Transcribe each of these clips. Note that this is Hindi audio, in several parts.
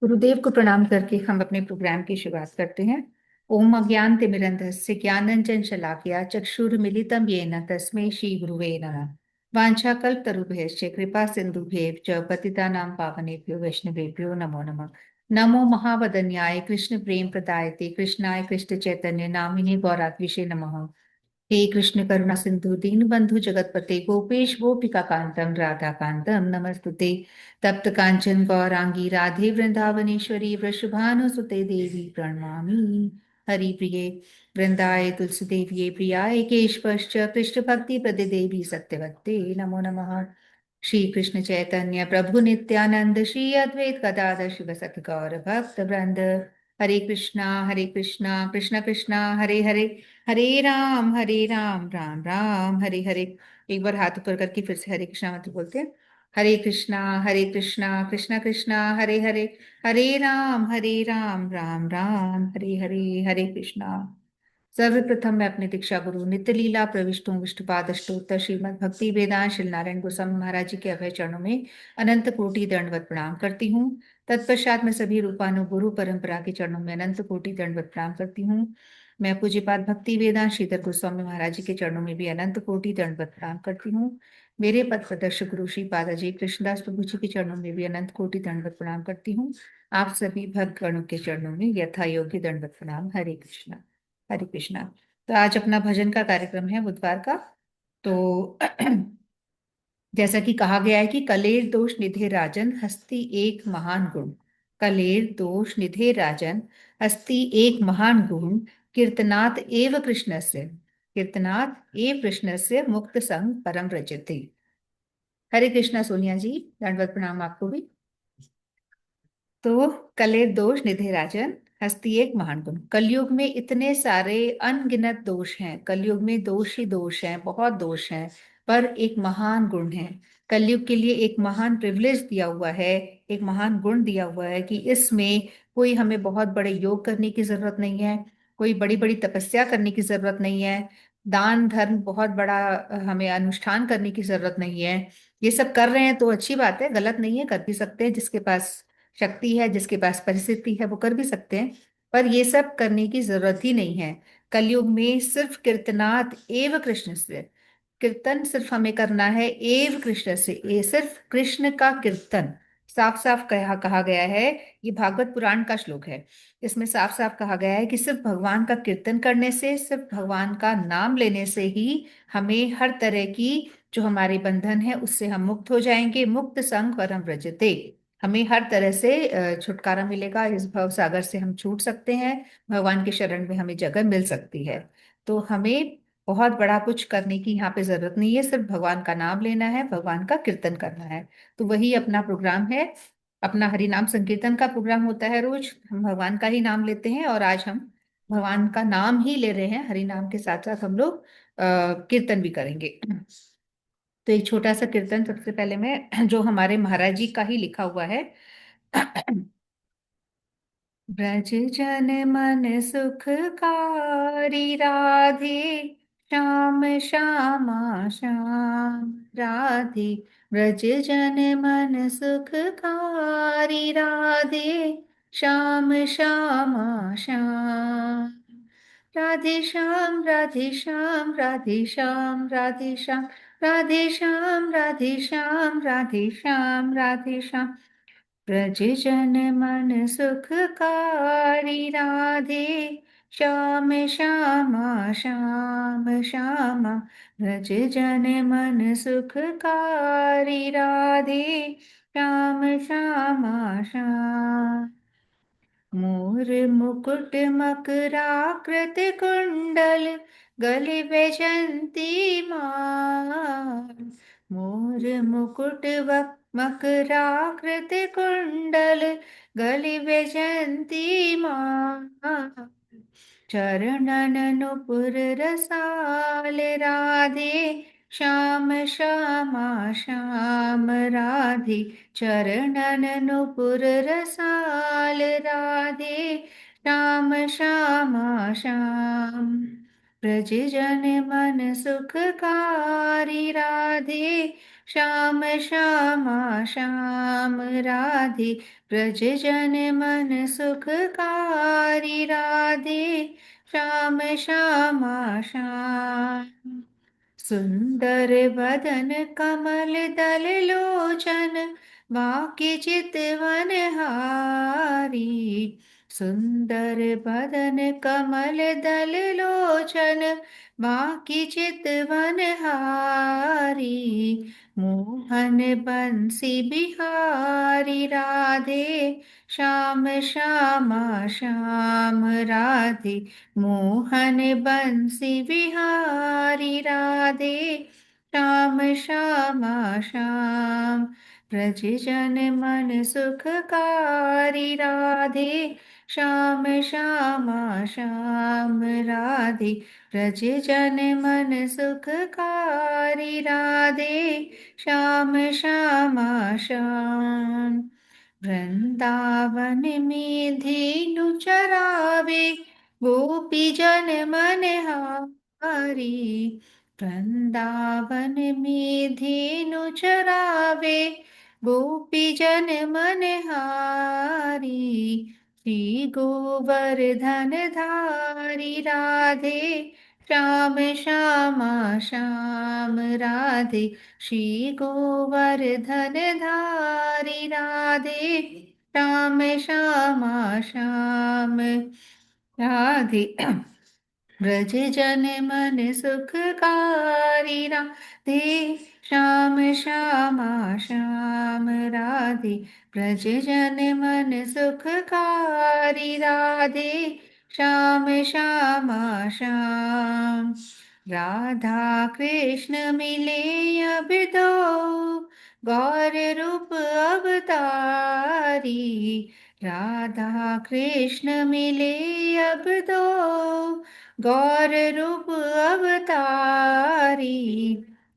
गुरुदेव को प्रणाम करके हम अपने प्रोग्राम की शुरुआत करते हैं। ओम अज्ञानतिमिरन्धस्य ज्ञानांजन शलाकया चक्षुर्मिलितं येन तस्मै श्री गुरुवे नमः। वाञ्छाकल्पतरुभ्यश्च कृपा सिन्धुभ्येव च पतितानां पावनेभ्यो वैष्णवेभ्यो नमो नमः। नमो महावदन्याय कृष्ण प्रेम प्रदायते कृष्णाय कृष्ण चैतन्य नामिने गौरात्विषे नमः। हे कृष्ण करुणा सिंधु दीन बंधु जगतपते गोपेश गोपिका कांतम राधा कांतम नमस्तुते। तप्त कांचन गौरांगी राधे वृंदावनेश्वरी वृषभानुसुते देवी प्रणमामि। हरि प्रिये वृंदाय तुलसी देवी प्रियाय केशवश्च कृष्ण भक्ति प्रदे देवी सत्यवत्ते नमो नमः। श्री कृष्ण चैतन्य प्रभु नित्यानंद श्री अद्वैत गदाधर शिव सखी गौर भक्त वृंद। हरे कृष्णा कृष्ण कृष्णा हरे हरे, हरे राम राम हरे हरे। एक बार हाथ ऊपर करके फिर से हरे कृष्णा मंत्र बोलते हैं। हरे कृष्णा कृष्ण कृष्णा हरे हरे, हरे राम राम हरे हरे। हरे कृष्णा। सर्वप्रथम मैं अपने दीक्षा गुरु नित्य लीला प्रविष्टु विष्णुपाद अष्टोत्तर श्रीमद भक्ति वेदांत श्री नारायण गोस्वामी महाराज जी के अभय चरणों में अनंत कोटि दंडवत प्रणाम करती हूँ। तत्पश्चात मैं सभी रूपानु गुरु परंपरा के चरणों में अनंत कोटि दंडवत प्रणाम करती हूँ। मैं पूज्यपाद भक्ति वेदांत श्रीधर गोस्वामी महाराज जी के चरणों में भी अनंत कोटि दंडवत प्रणाम करती हूँ। मेरे पद प्रदर्शक गुरु श्री पादाजी कृष्णदास प्रभु जी के चरणों में भी अनंत कोटि दंडवत प्रणाम करती हूँ। आप सभी भक्त गणों के चरणों में यथा योग्य दंडवत प्रणाम। हरे कृष्णा। हरे कृष्णा। तो आज अपना भजन का कार्यक्रम है बुधवार का। तो जैसा कि कहा गया है कि कलेर दोष निधे राजन हस्ति एक महान गुण। कलेर दोष निधे राजन हस्ति एक महान गुण। कीर्तनात् एव कृष्णस्य, कीर्तनात् एव कृष्णस्य मुक्त संग परम रजते। हरे कृष्णा सोनिया जी, दंडवत प्रणाम आपको भी। तो कलेर दोष निधे राजन हस्ती एक महान गुण। कलयुग में इतने सारे अनगिनत दोष हैं, कलयुग में दोष ही दोष हैं, बहुत दोष हैं, पर एक महान गुण है। कलयुग के लिए एक महान प्रिविलेज दिया हुआ है, एक महान गुण दिया हुआ है कि इसमें कोई हमें बहुत बड़े योग करने की जरूरत नहीं है, कोई बड़ी बड़ी तपस्या करने की जरूरत नहीं है, दान धर्म बहुत बड़ा हमें अनुष्ठान करने की जरूरत नहीं है। ये सब कर रहे हैं तो अच्छी बात है, गलत नहीं है, कर भी सकते हैं। जिसके पास शक्ति है, जिसके पास परिस्थिति है, वो कर भी सकते हैं, पर ये सब करने की जरूरत ही नहीं है। कलयुग में सिर्फ कीर्तनात् एव कृष्ण से, कीर्तन सिर्फ हमें करना है एव कृष्ण से, ये सिर्फ कृष्ण का कीर्तन। साफ साफ कहा गया है, ये भागवत पुराण का श्लोक है। इसमें साफ साफ कहा गया है कि सिर्फ भगवान का कीर्तन करने से, सिर्फ भगवान का नाम लेने से ही हमें हर तरह की जो हमारे बंधन है उससे हम मुक्त हो जाएंगे। मुक्त संग परम व्रजते, हमें हर तरह से छुटकारा मिलेगा। इस भव सागर से हम छूट सकते हैं, भगवान के शरण में हमें जगह मिल सकती है। तो हमें बहुत बड़ा कुछ करने की यहाँ पे जरूरत नहीं है, सिर्फ भगवान का नाम लेना है, भगवान का कीर्तन करना है। तो वही अपना प्रोग्राम है। अपना हरि नाम संकीर्तन का प्रोग्राम होता है, रोज हम भगवान का ही नाम लेते हैं और आज हम भगवान का नाम ही ले रहे हैं। हरि नाम के साथ साथ हम लोग कीर्तन भी करेंगे। तो एक छोटा सा कीर्तन सबसे पहले मैं जो हमारे महाराज जी का ही लिखा हुआ है। ब्रज जन मन सुखकारी राधे, श्याम श्यामा श्याम राधे। ब्रज जन मन सुखकारी राधे, श्याम श्यामा श्याम राधे श्याम राधे श्याम राधे श्याम राधे श्याम राधे श्याम राधे श्याम राधे श्याम राधे श्याम। ब्रज जन मन सुखकारी राधे, श्याम श्यामा श्याम श्यामा। ब्रज जन मन सुखकारी राधे, श्याम श्यामा श्याम। मोर मुकुट मकराकृत कुंडल गले बैजंती माल। मोर मुकुट मकराकृत कुंडल गले बैजंती माल। चरणन नुपुर रसाल राधे, श्याम श्यामा श्याम राधे। चरणन नुपुर रसाल राधे, श्याम श्यामा श्याम। ब्रज जन मन सुखकारी राधे, श्याम श्यामा श्याम राधे, ब्रज जन मन सुखकारी राधे, श्याम श्यामा श्याम। सुंदर बदन कमल दल लोचन, बांके चितवन हारी। सुंदर बदन कमल दल लोचन, बांकी चितवन हारी। मोहन बंसी बिहारी राधे, श्याम श्यामा श्याम राधे, मोहन बंसी बिहारी राधे, श्याम श्यामा श्याम। ब्रज जन मन सुखकारी राधे, श्याम श्यामा श्याम राधे, ब्रज जन मन सुखकारी राधे, श्याम श्यामा श्याम। वृंदावन में धेनु चरावे, गोपी जन मनहारी। वृंदावन में धेनु चरावे, गोपी जन मनहारी। श्री गोवर्धन धारी राधे, श्याम श्यामा श्याम राधे, श्री गोवर्धन धारी राधे, श्याम श्यामा श्याम राधे। ब्रज जन मन सुखकारी राधे, श्याम श्यामा श्याम राधे, ब्रज जन मन सुखकारी राधे, श्याम श्यामा श्याम। राधा कृष्ण मिले अब दो, गौर रूप अवतारी। राधा कृष्ण मिले अब दो, गौर रूप अवतारी।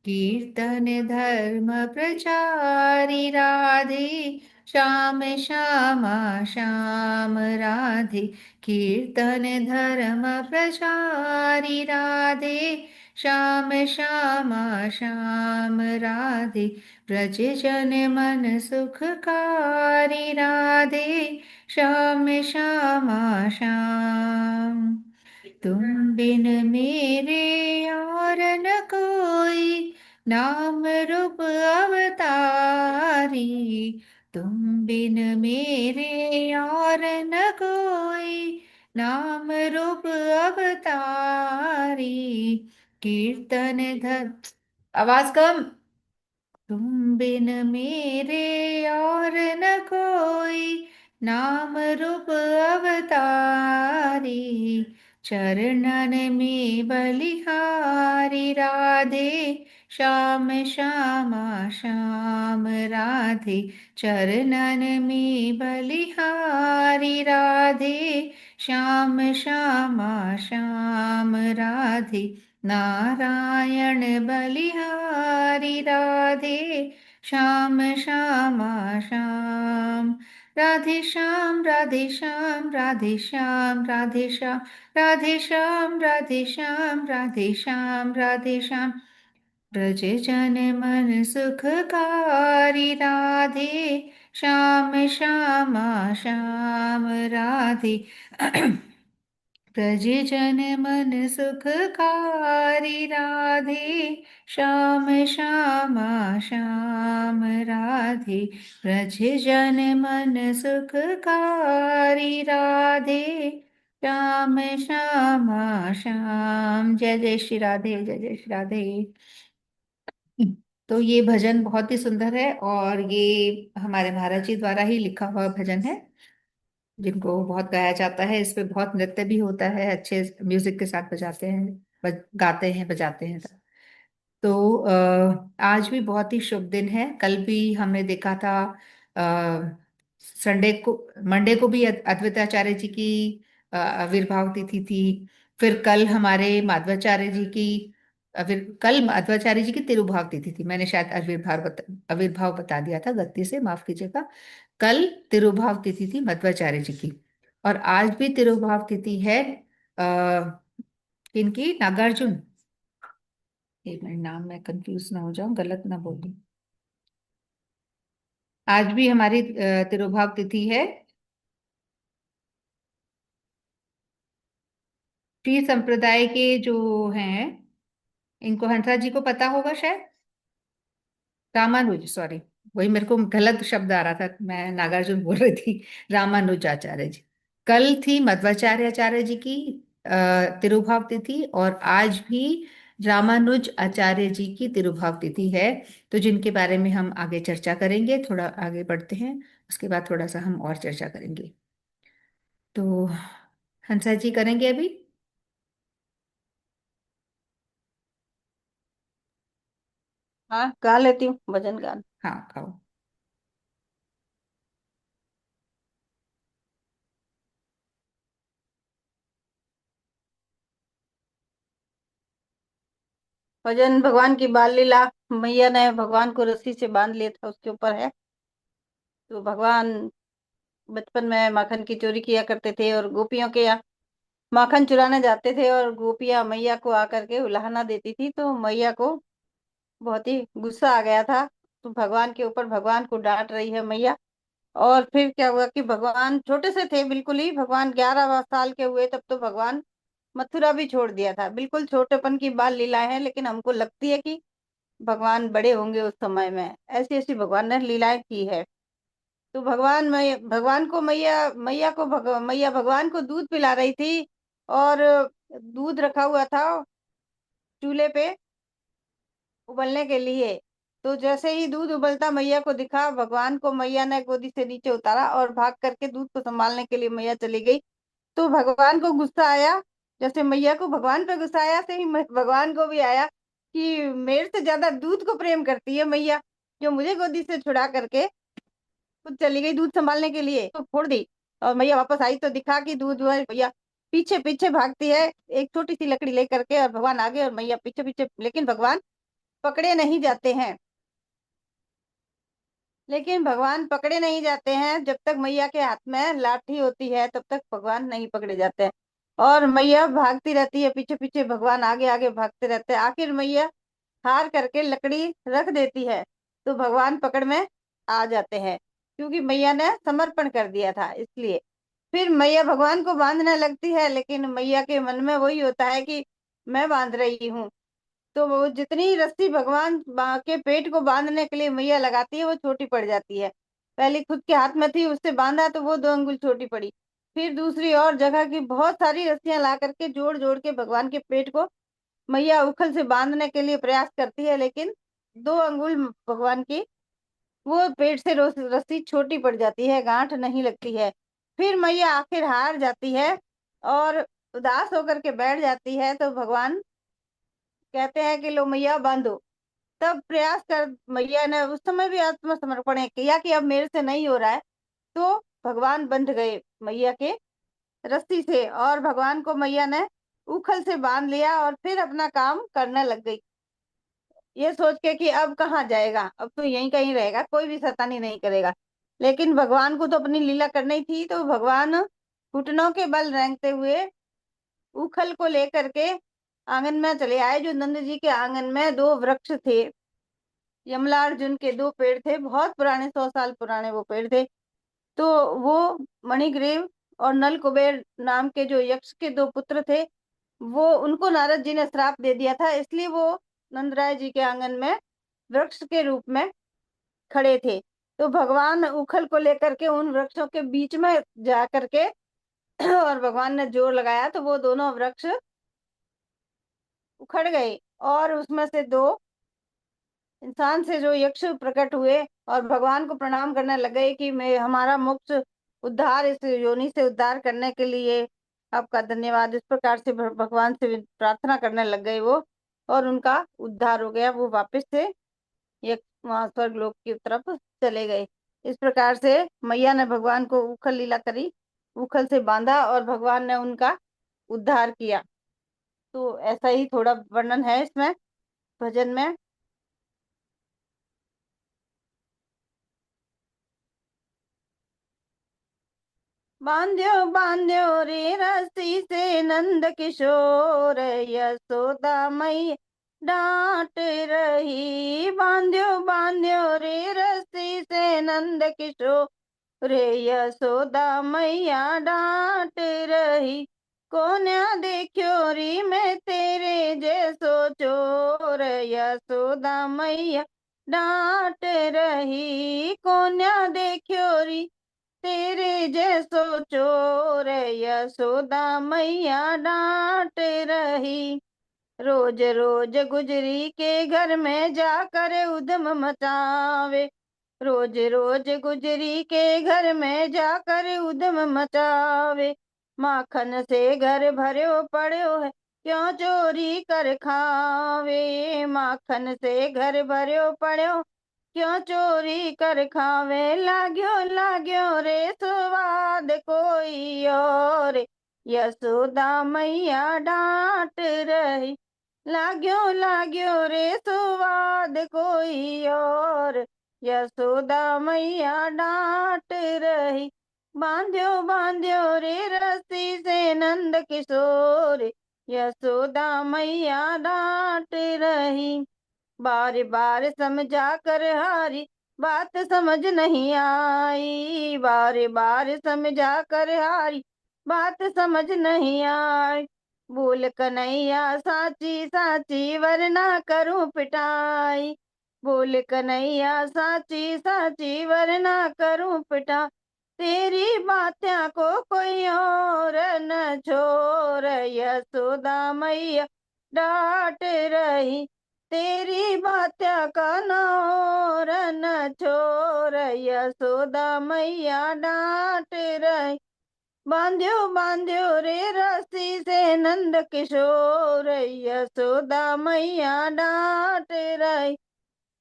कीर्तन धर्म प्रचारी राधे, श्याम श्यामा श्याम राधे, कीर्तन धर्म प्रचारी राधे, श्याम श्यामा श्याम राधे, ब्रज जन मन सुखकारी राधे, श्याम श्यामा श्याम। तुम बिन मेरे और न कोई, नाम रूप अवतारी। तुम बिन मेरे और न कोई, नाम रूप अवतारी। कीर्तन धर, आवाज कम। तुम बिन मेरे और न कोई, नाम रूप अवतारी। चरणन में बलिहारी राधे, श्याम श्यामा श्याम राधे, चरणन में बलिहारी राधे, श्याम श्यामा श्याम राधे। नारायण बलिहारी राधे, श्याम श्यामा श्याम। राधे श्याम राधे श्याम राधे श्याम राधे श्याम, राधे श्याम राधे श्याम राधे श्याम राधे श्याम। ब्रज जन मन सुखकारी राधे, श्याम श्यामा श्याम राधे। ब्रज जन मन सुखकारी राधे, श्याम श्यामा श्याम राधे, ब्रज जन मन सुखकारी राधे, श्याम श्यामा श्याम। जय जय श्री राधे, जय जय श्री राधे। तो ये भजन बहुत ही सुंदर है और ये हमारे महाराज जी द्वारा ही लिखा हुआ भजन है, जिनको बहुत गाया जाता है। इस पे बहुत नृत्य भी होता है, अच्छे म्यूजिक के साथ बजाते हैं, गाते हैं, बजाते हैं। तो आज भी बहुत ही शुभ दिन है। कल भी हमने देखा था, संडे को, मंडे को भी अद्वैताचार्य जी की आविर्भाव तिथि थी। फिर कल हमारे माधवाचार्य जी की कल माधवाचार्य जी की तिरुभाव तिथि थी। मैंने शायद आविर्भाव बता दिया था, गलती से माफ कीजिएगा। कल तिरुभाव तिथि थी मध्वाचार्य जी की, और आज भी तिरुभाव तिथि है किनकी, नागार्जुन। एक मिनट, नाम मैं कंफ्यूज ना हो जाऊं, गलत ना बोलूं। आज भी हमारी तिरुभाव तिथि है। श्री संप्रदाय के जो हैं, इनको हंसा जी को पता होगा शायद। रामानुज, सॉरी, वही मेरे को गलत शब्द आ रहा था, मैं नागार्जुन बोल रही थी। रामानुज आचार्य जी। कल थी मध्वाचार्य आचार्य जी की तिरुभाव तिथि, और आज भी रामानुज आचार्य जी की तिरुभाव तिथि है। तो जिनके बारे में हम आगे चर्चा करेंगे, थोड़ा आगे बढ़ते हैं, उसके बाद थोड़ा सा हम और चर्चा करेंगे। तो हंसा जी करेंगे अभी। हाँ, गा लेती हूँ भजन गान। हाँ, खाओ। भजन भगवान की बाल लीला। मैया ने भगवान को रस्सी से बांध लिया था, उसके ऊपर है। तो भगवान बचपन में माखन की चोरी किया करते थे और गोपियों के यहाँ माखन चुराने जाते थे, और गोपियां मैया को आकर के उलाहना देती थी, तो मैया को बहुत ही गुस्सा आ गया था। तो भगवान के ऊपर भगवान को डांट रही है मैया। और फिर क्या हुआ कि भगवान छोटे से थे बिल्कुल ही, भगवान 11 साल के हुए तब तो भगवान मथुरा भी छोड़ दिया था। बिल्कुल छोटेपन की बाल लीलाएं हैं, लेकिन हमको लगती है कि भगवान बड़े होंगे उस समय में। ऐसी ऐसी भगवान ने लीलाएं की है। तो भगवान को मैया भगवान को दूध पिला रही थी, और दूध रखा हुआ था चूल्हे पे उबलने के लिए। तो जैसे ही दूध उबलता मैया को दिखा, भगवान को मैया ने गोदी से नीचे उतारा और भाग करके दूध को संभालने के लिए मैया चली गई। तो भगवान को गुस्सा आया। जैसे मैया को भगवान पे गुस्सा आया, से ही भगवान को भी आया कि मेरे से ज्यादा दूध को प्रेम करती है मैया, जो मुझे गोदी से छुड़ा करके खुद चली गई दूध संभालने के लिए, तो फोड़ दी। और मैया वापस आई तो दिखा कि दूध जो है, मैया पीछे पीछे भागती है एक छोटी सी लकड़ी लेकर के, और भगवान आगे और मैया पीछे पीछे, लेकिन भगवान पकड़े नहीं जाते हैं। लेकिन भगवान पकड़े नहीं जाते हैं, जब तक मैया के हाथ में लाठी होती है तब तक भगवान नहीं पकड़े जाते हैं। और मैया भागती रहती है पीछे पीछे, भगवान आगे आगे भागते रहते हैं। आखिर मैया हार करके लकड़ी रख देती है, तो भगवान पकड़ में आ जाते हैं, क्योंकि मैया ने समर्पण कर दिया था इसलिए। फिर मैया भगवान को बांधने लगती है, लेकिन मैया के मन में वही होता है कि मैं बांध रही हूँ। तो वो जितनी रस्सी भगवान के पेट को बांधने के लिए मैया लगाती है, वो छोटी पड़ जाती है। पहले खुद के हाथ में थी, उससे बांधा तो वो 2 अंगुल छोटी पड़ी। फिर दूसरी और जगह की बहुत सारी रस्सियां ला करके जोड़ जोड़ के भगवान के पेट को मैया उखल से बांधने के लिए प्रयास करती है, लेकिन 2 अंगुल भगवान की वो पेट से रस्सी छोटी पड़ जाती है, गांठ नहीं लगती है। फिर मैया आखिर हार जाती है और उदास होकर के बैठ जाती है। तो भगवान कहते हैं कि लो मैया बांधो। तब प्रयास कर मैया ने उस समय भी आत्मसमर्पण किया कि अब मेरे से नहीं हो रहा है। तो भगवान बंध गए मैया के रस्सी से, और भगवान को मैया ने उखल से बांध लिया और फिर अपना काम करने लग गई, ये सोच के कि अब कहाँ जाएगा, अब तो यहीं कहीं रहेगा, कोई भी शैतानी नहीं करेगा। लेकिन भगवान को तो अपनी लीला करनी थी, तो भगवान घुटनों के बल रेंगते हुए उखल को लेकर के आंगन में चले आए। जो नंद जी के आंगन में 2 वृक्ष थे, यमला अर्जुन के 2 पेड़ थे, बहुत पुराने, 100 साल पुराने वो पेड़ थे। तो वो मणिग्रीव और नल कुबेर नाम के जो यक्ष के 2 पुत्र थे, वो उनको नारद जी ने श्राप दे दिया था, इसलिए वो नंदराय जी के आंगन में वृक्ष के रूप में खड़े थे। तो भगवान उखल को लेकर के उन वृक्षों के बीच में जा करके और भगवान ने जोर लगाया, तो वो दोनों वृक्ष उखड़ गए, और उसमें से 2 इंसान से जो यक्ष प्रकट हुए और भगवान को प्रणाम करने लगे कि मैं हमारा मोक्ष उद्धार, इस योनि से उद्धार करने के लिए आपका धन्यवाद। इस प्रकार से भगवान से प्रार्थना करने लग गए वो, और उनका उद्धार हो गया। वो वापस से एक वहां स्वर्ग लोक की तरफ चले गए। इस प्रकार से मैया ने भगवान को उखल लीला करी, उखल से बांधा और भगवान ने उनका उद्धार किया। तो ऐसा ही थोड़ा वर्णन है इसमें भजन में। बांध्यो बांध्यो रे रस्सी से नंद किशोर, यशोदा मैया डांट रही। बांध्यो बांध्यो रे रस्सी से नंद किशोर रे, यशोदा मैया डांट रही। कोन्या देखो री मैं तेरे जैसो चोर, यशोदा मैया डांट रही। कोन्या देखो री तेरे जैसो चोर, यशोदा मैया डांट रही। रोज रोज गुजरी के घर में जाकर उधम मचावे, रोज रोज गुजरी के घर में जाकर उधम मचावे। माखन से घर भर्यो पड़ो है, क्यों चोरी कर खावे। माखन से घर भर्यो पड़ो, क्यों चोरी कर खावे। लाग्यो लाग्यो रे स्वाद कोई और, यशोदा मैया डांट रही। लाग्यो लाग्यो रे स्वाद कोई और, यशोदा मैया डांट रही। बांध्यो बांध्यो रे रस्सी से नंद किशोर, यशोदा मैया डांट रही। बार बार समझा कर हारी, बात समझ नहीं आई। बार बार समझा कर हारी, बात समझ नहीं आई। बोल कन्हैया साची साची वरना करूं पिटाई। बोल कन्हैया साची साची वरना करूं पिटा। तेरी बातें को कोई और न छोर, यशोदा मैया डांट रही। तेरी बातें का नौर न छोर, यशोदा मैया डांट रही। बांध्यो बांध्यो रे रस्सी से नंद किशोर, यशोदा मैया डांट रही।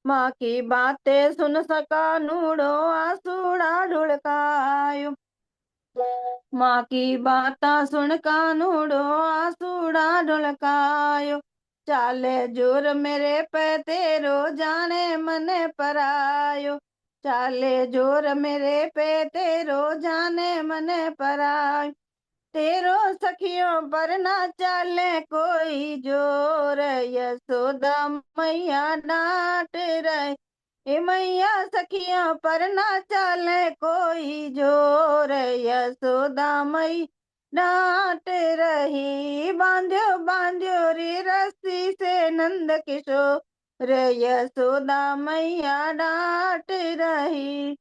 माँ की बातें सुन सका नूड़ो आसूड़ा ढुड़कायो। माँ की बाता सुन कानूड़ो आसूड़ा ढुलकायो। चाले जोर मेरे पे तेरो जाने मन परायो। चाले जोर मेरे पे तेरो जाने मन परायो। तेरो सखियों पर ना चाले कोई जोर, यशोदा मैया डांट रही। ए मैया सखियों पर ना चाले कोई जोर, यशोदा मई डांट रही। बांध्यो बांध्यो रे रस्सी से नंद किशोर, यशोदा मैया डांट रही।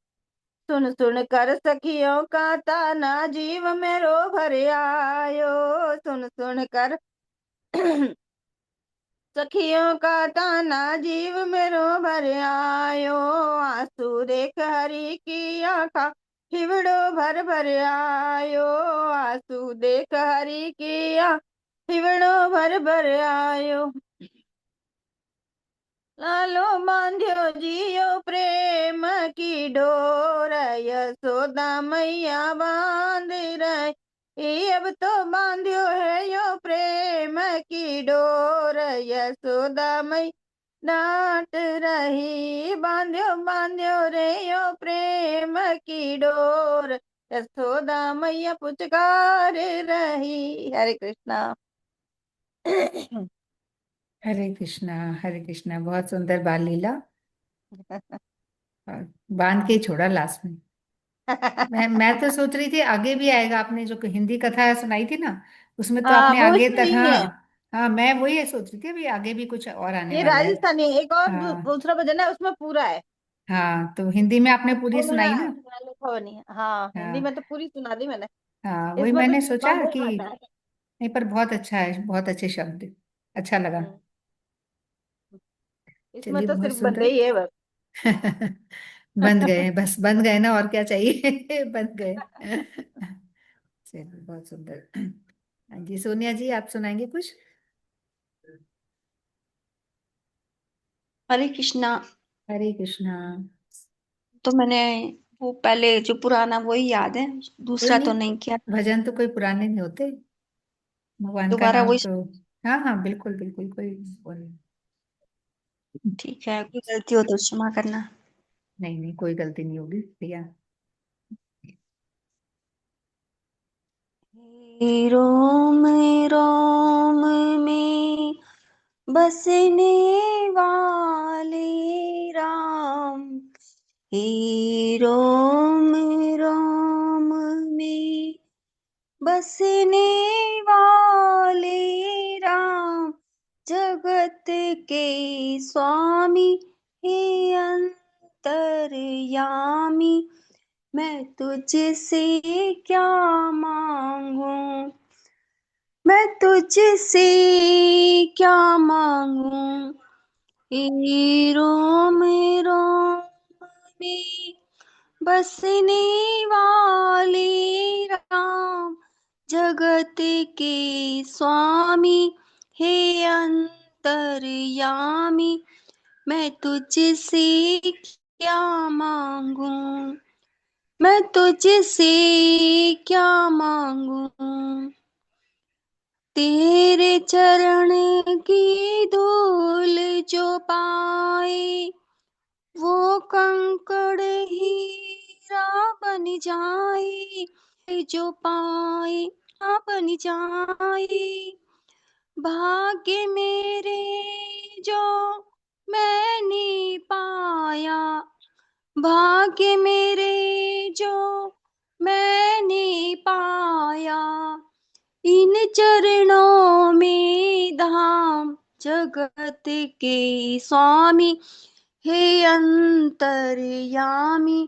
सुन सुन कर सखियों का ताना जीव में रो भर आयो। सुन सुन कर सखियों का ताना जीव में रो भर आयो। आंसू देख हरि की आँखा हिवड़ो भर भर आयो। आंसू देख हरि की हिवड़ो भर भर आयो। लालो बांध्यो जियो प्रेम की डोर, यशोदा मैया बांध रही। अब तो बांध्यो है यो प्रेम की डोर, यशोदा मैया डांट रही। बांध्यो बांध्यो रे यो प्रेम की डोर, यशोदा मैया पुचकार रही। हरे कृष्णा। हरे कृष्णा, बहुत सुंदर बाल लीला। और बांध के ही छोड़ा लास्ट में। मैं तो सोच रही थी आगे भी आएगा। आपने जो हिंदी कथा सुनाई थी ना, उसमें तो हाँ आपने वो आगे इसमें तक, नहीं हाँ। है। हाँ, मैं वही सोच रही थी अभी आगे भी कुछ और आने ये वाला है। राजस्थानी है। एक और हाँ। दूसरा भजन है, उसमें पूरा है। हाँ, तो हिंदी में आपने पूरी वो मेरा सुनाई ना। मेरा लिखा हुआ नहीं है। हाँ हिंदी हाँ। में तो पूरी सुना दी मैंने। हाँ, वही इसमें तो मैंने सिर्फ सोचा बांधे कि आता है। नहीं, पर बहुत अच्छा है, बहुत अच्छे शब्द, अच्छा लगा। हम्म, इसमें चलिए, तो बहुत सिर्फ बंधे सुंदर। ही है बस। बंद गए, बस बंद गए ना, और क्या चाहिए। बंद गए। चलिए, बहुत सुंदर। हाँ जी, सोनिया जी, आप सुनाएंगे कुछ? हरे कृष्णा। हरे कृष्णा। तो मैंने वो पहले जो पुराना वही याद है, कोई दूसरा नहीं, तो नहीं किया। भजन तो कोई पुराने नहीं होते, भगवान का दोबारा नाम वही। तो। हाँ हाँ, बिल्कुल बिल्कुल, कोई वो नहीं। ठीक है, कोई गलती हो तो क्षमा करना। नहीं नहीं, कोई गलती नहीं होगी भैया। रोम रोम में बसने वाले राम, हे रोम रोम में बसने वाले राम, जगत के स्वामी हे अंतर्यामी, मैं तुझसे क्या मांगू, मैं तुझसे क्या मांगू, हे रोम रोम में बसने वाले राम, जगत के स्वामी हे अंतर्यामी, मैं तुझसे क्या मांगू, मैं तुझसे क्या मांगू, तेरे चरण की धूल जो पाए, वो कंकड़ हीरा बन जाए, जो पाए हीरा बन जाए, भाग्य मेरे जो मैंने पाया, भाग्य मेरे जो मैंने पाया, इन चरणों में धाम, जगत के स्वामी हे अंतर्यामी,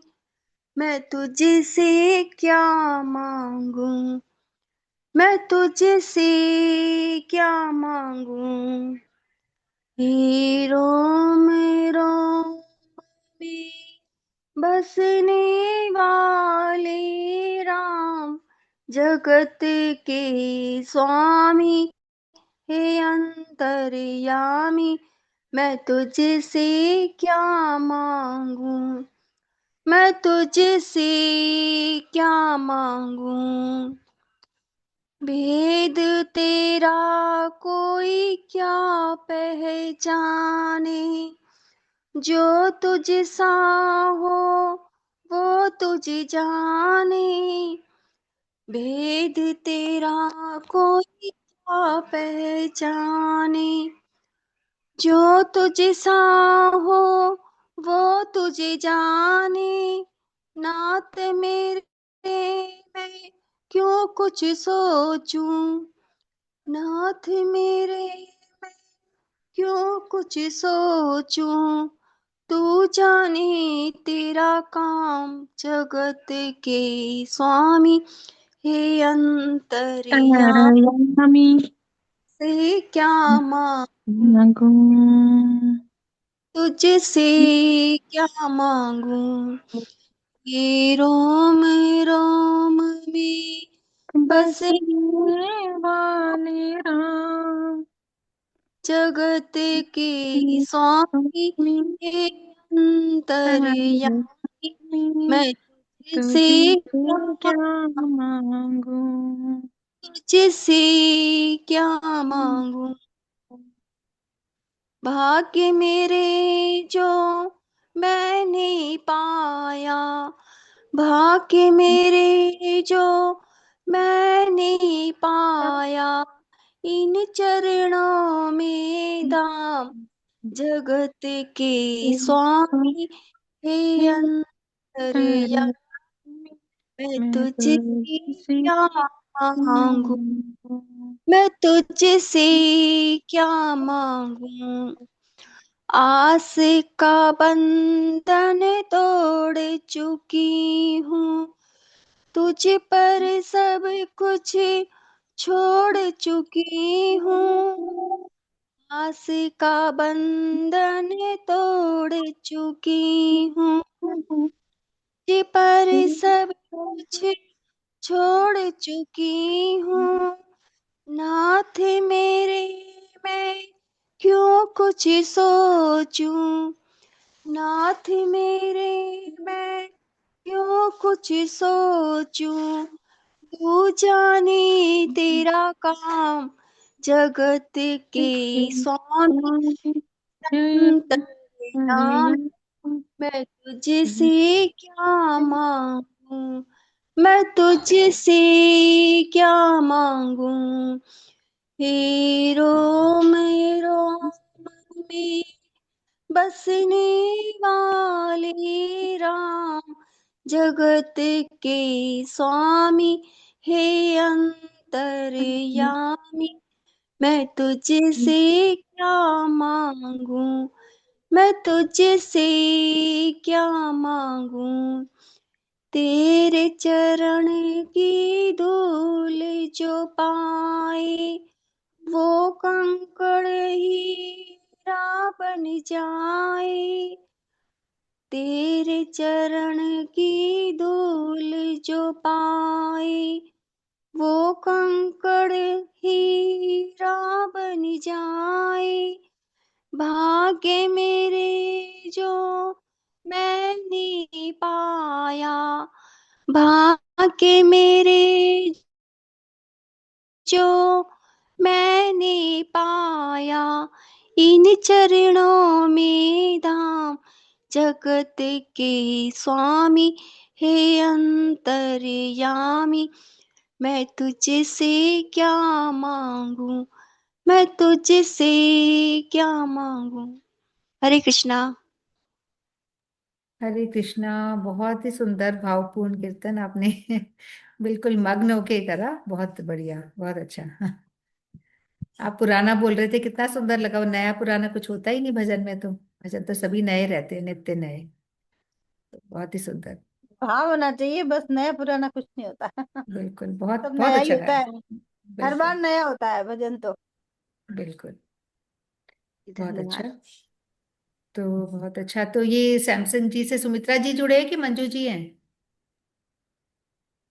मैं तुझसे क्या मांगू, मैं तुझसे क्या मांगू, हे रोम रोम में बसने वाले राम, जगत के स्वामी हे अंतर्यामी, मैं तुझसे क्या मांगू, मैं तुझसे क्या मांगू, भेद तेरा कोई क्या पहचाने, जो तुझ सा हो वो तुझ जाने, भेद तेरा कोई क्या पहचाने, जो तुझ सा हो वो तुझे जाने, नात मेरे मैं क्यों कुछ सोचूं, नाथ मेरे मैं क्यों कुछ सोचूं, तू जाने तेरा काम, जगत के स्वामी हे अंतर्यामी, अंतर्यामी से क्या मांग, मांगू, तुझसे क्या मांगू, ये रोम रोम में बसे बसने वाले राम, जगत के स्वामी हे अंतर्यामी, मैं तुझसे तुझसे क्या, क्या मांगू, तुझसे क्या मांगू, भाग्य मेरे जो मैंने पाया, भाग्य मेरे जो मैंने पाया, इन चरणों में धाम, जगत के स्वामी हे अंतर्यामी, मैं मैं तुझसे तुझसे क्या मांगू, मांगू, मैं तुझसे क्या मांगू, आस का बंधन तोड़ चुकी हूँ, तुझ पर सब कुछ छोड़ चुकी हूँ, आस का बंधन तोड़ चुकी हूँ, तुझ पर सब कुछ छोड़ चुकी हूँ, नाथ मेरे मैं क्यों कुछ सोचूं, नाथ मेरे मैं क्यों कुछ सोचूं, तू जाने तेरा काम, जगत के स्वामी अंतर्यामी, मैं तुझसे क्या मांगू, मैं तुझसे क्या मांगू, हे रोम रोम में बसने वाले राम, जगत के स्वामी हे अंतर्यामी। मैं तुझसे क्या मांगू, मैं तुझसे क्या मांगू, तेरे चरण की धूल जो पाए, वो कंकड़ हीरा बन जाए। तेरे चरण की धूल जो पाए, वो कंकड़ हीरा बन जाए। भाग्य मेरे जो मैंने पाया, भाग्य मेरे जो मैंने पाया, इन चरणों में धाम, जगत के स्वामी हे अंतर्यामी। मैं तुझसे क्या मांगू, मैं तुझसे क्या मांगू। हरे कृष्णा। हरे कृष्णा। बहुत ही सुंदर भावपूर्ण कीर्तन आपने बिल्कुल मग्न होके करा। बहुत बढ़िया, बहुत अच्छा। आप पुराना बोल रहे थे, कितना सुंदर लगा। वो नया पुराना कुछ होता ही नहीं भजन में, तो भजन तो सभी नए रहते हैं, नित्य नए। तो बहुत ही सुंदर। भाव होना चाहिए बस, नया पुराना कुछ नहीं होता। बिल्कुल, बहुत सब बहुत नया ही अच्छा होता गाया। है। हर बार बिल्कुल। नया होता है भजन तो। बिल्कुल। बहुत अच्छा। धन्यवाद। तो बहुत अच्छा। तो ये सैमसंग जी से सुमित्रा जी जुड़े हैं कि मंजू जी हैं?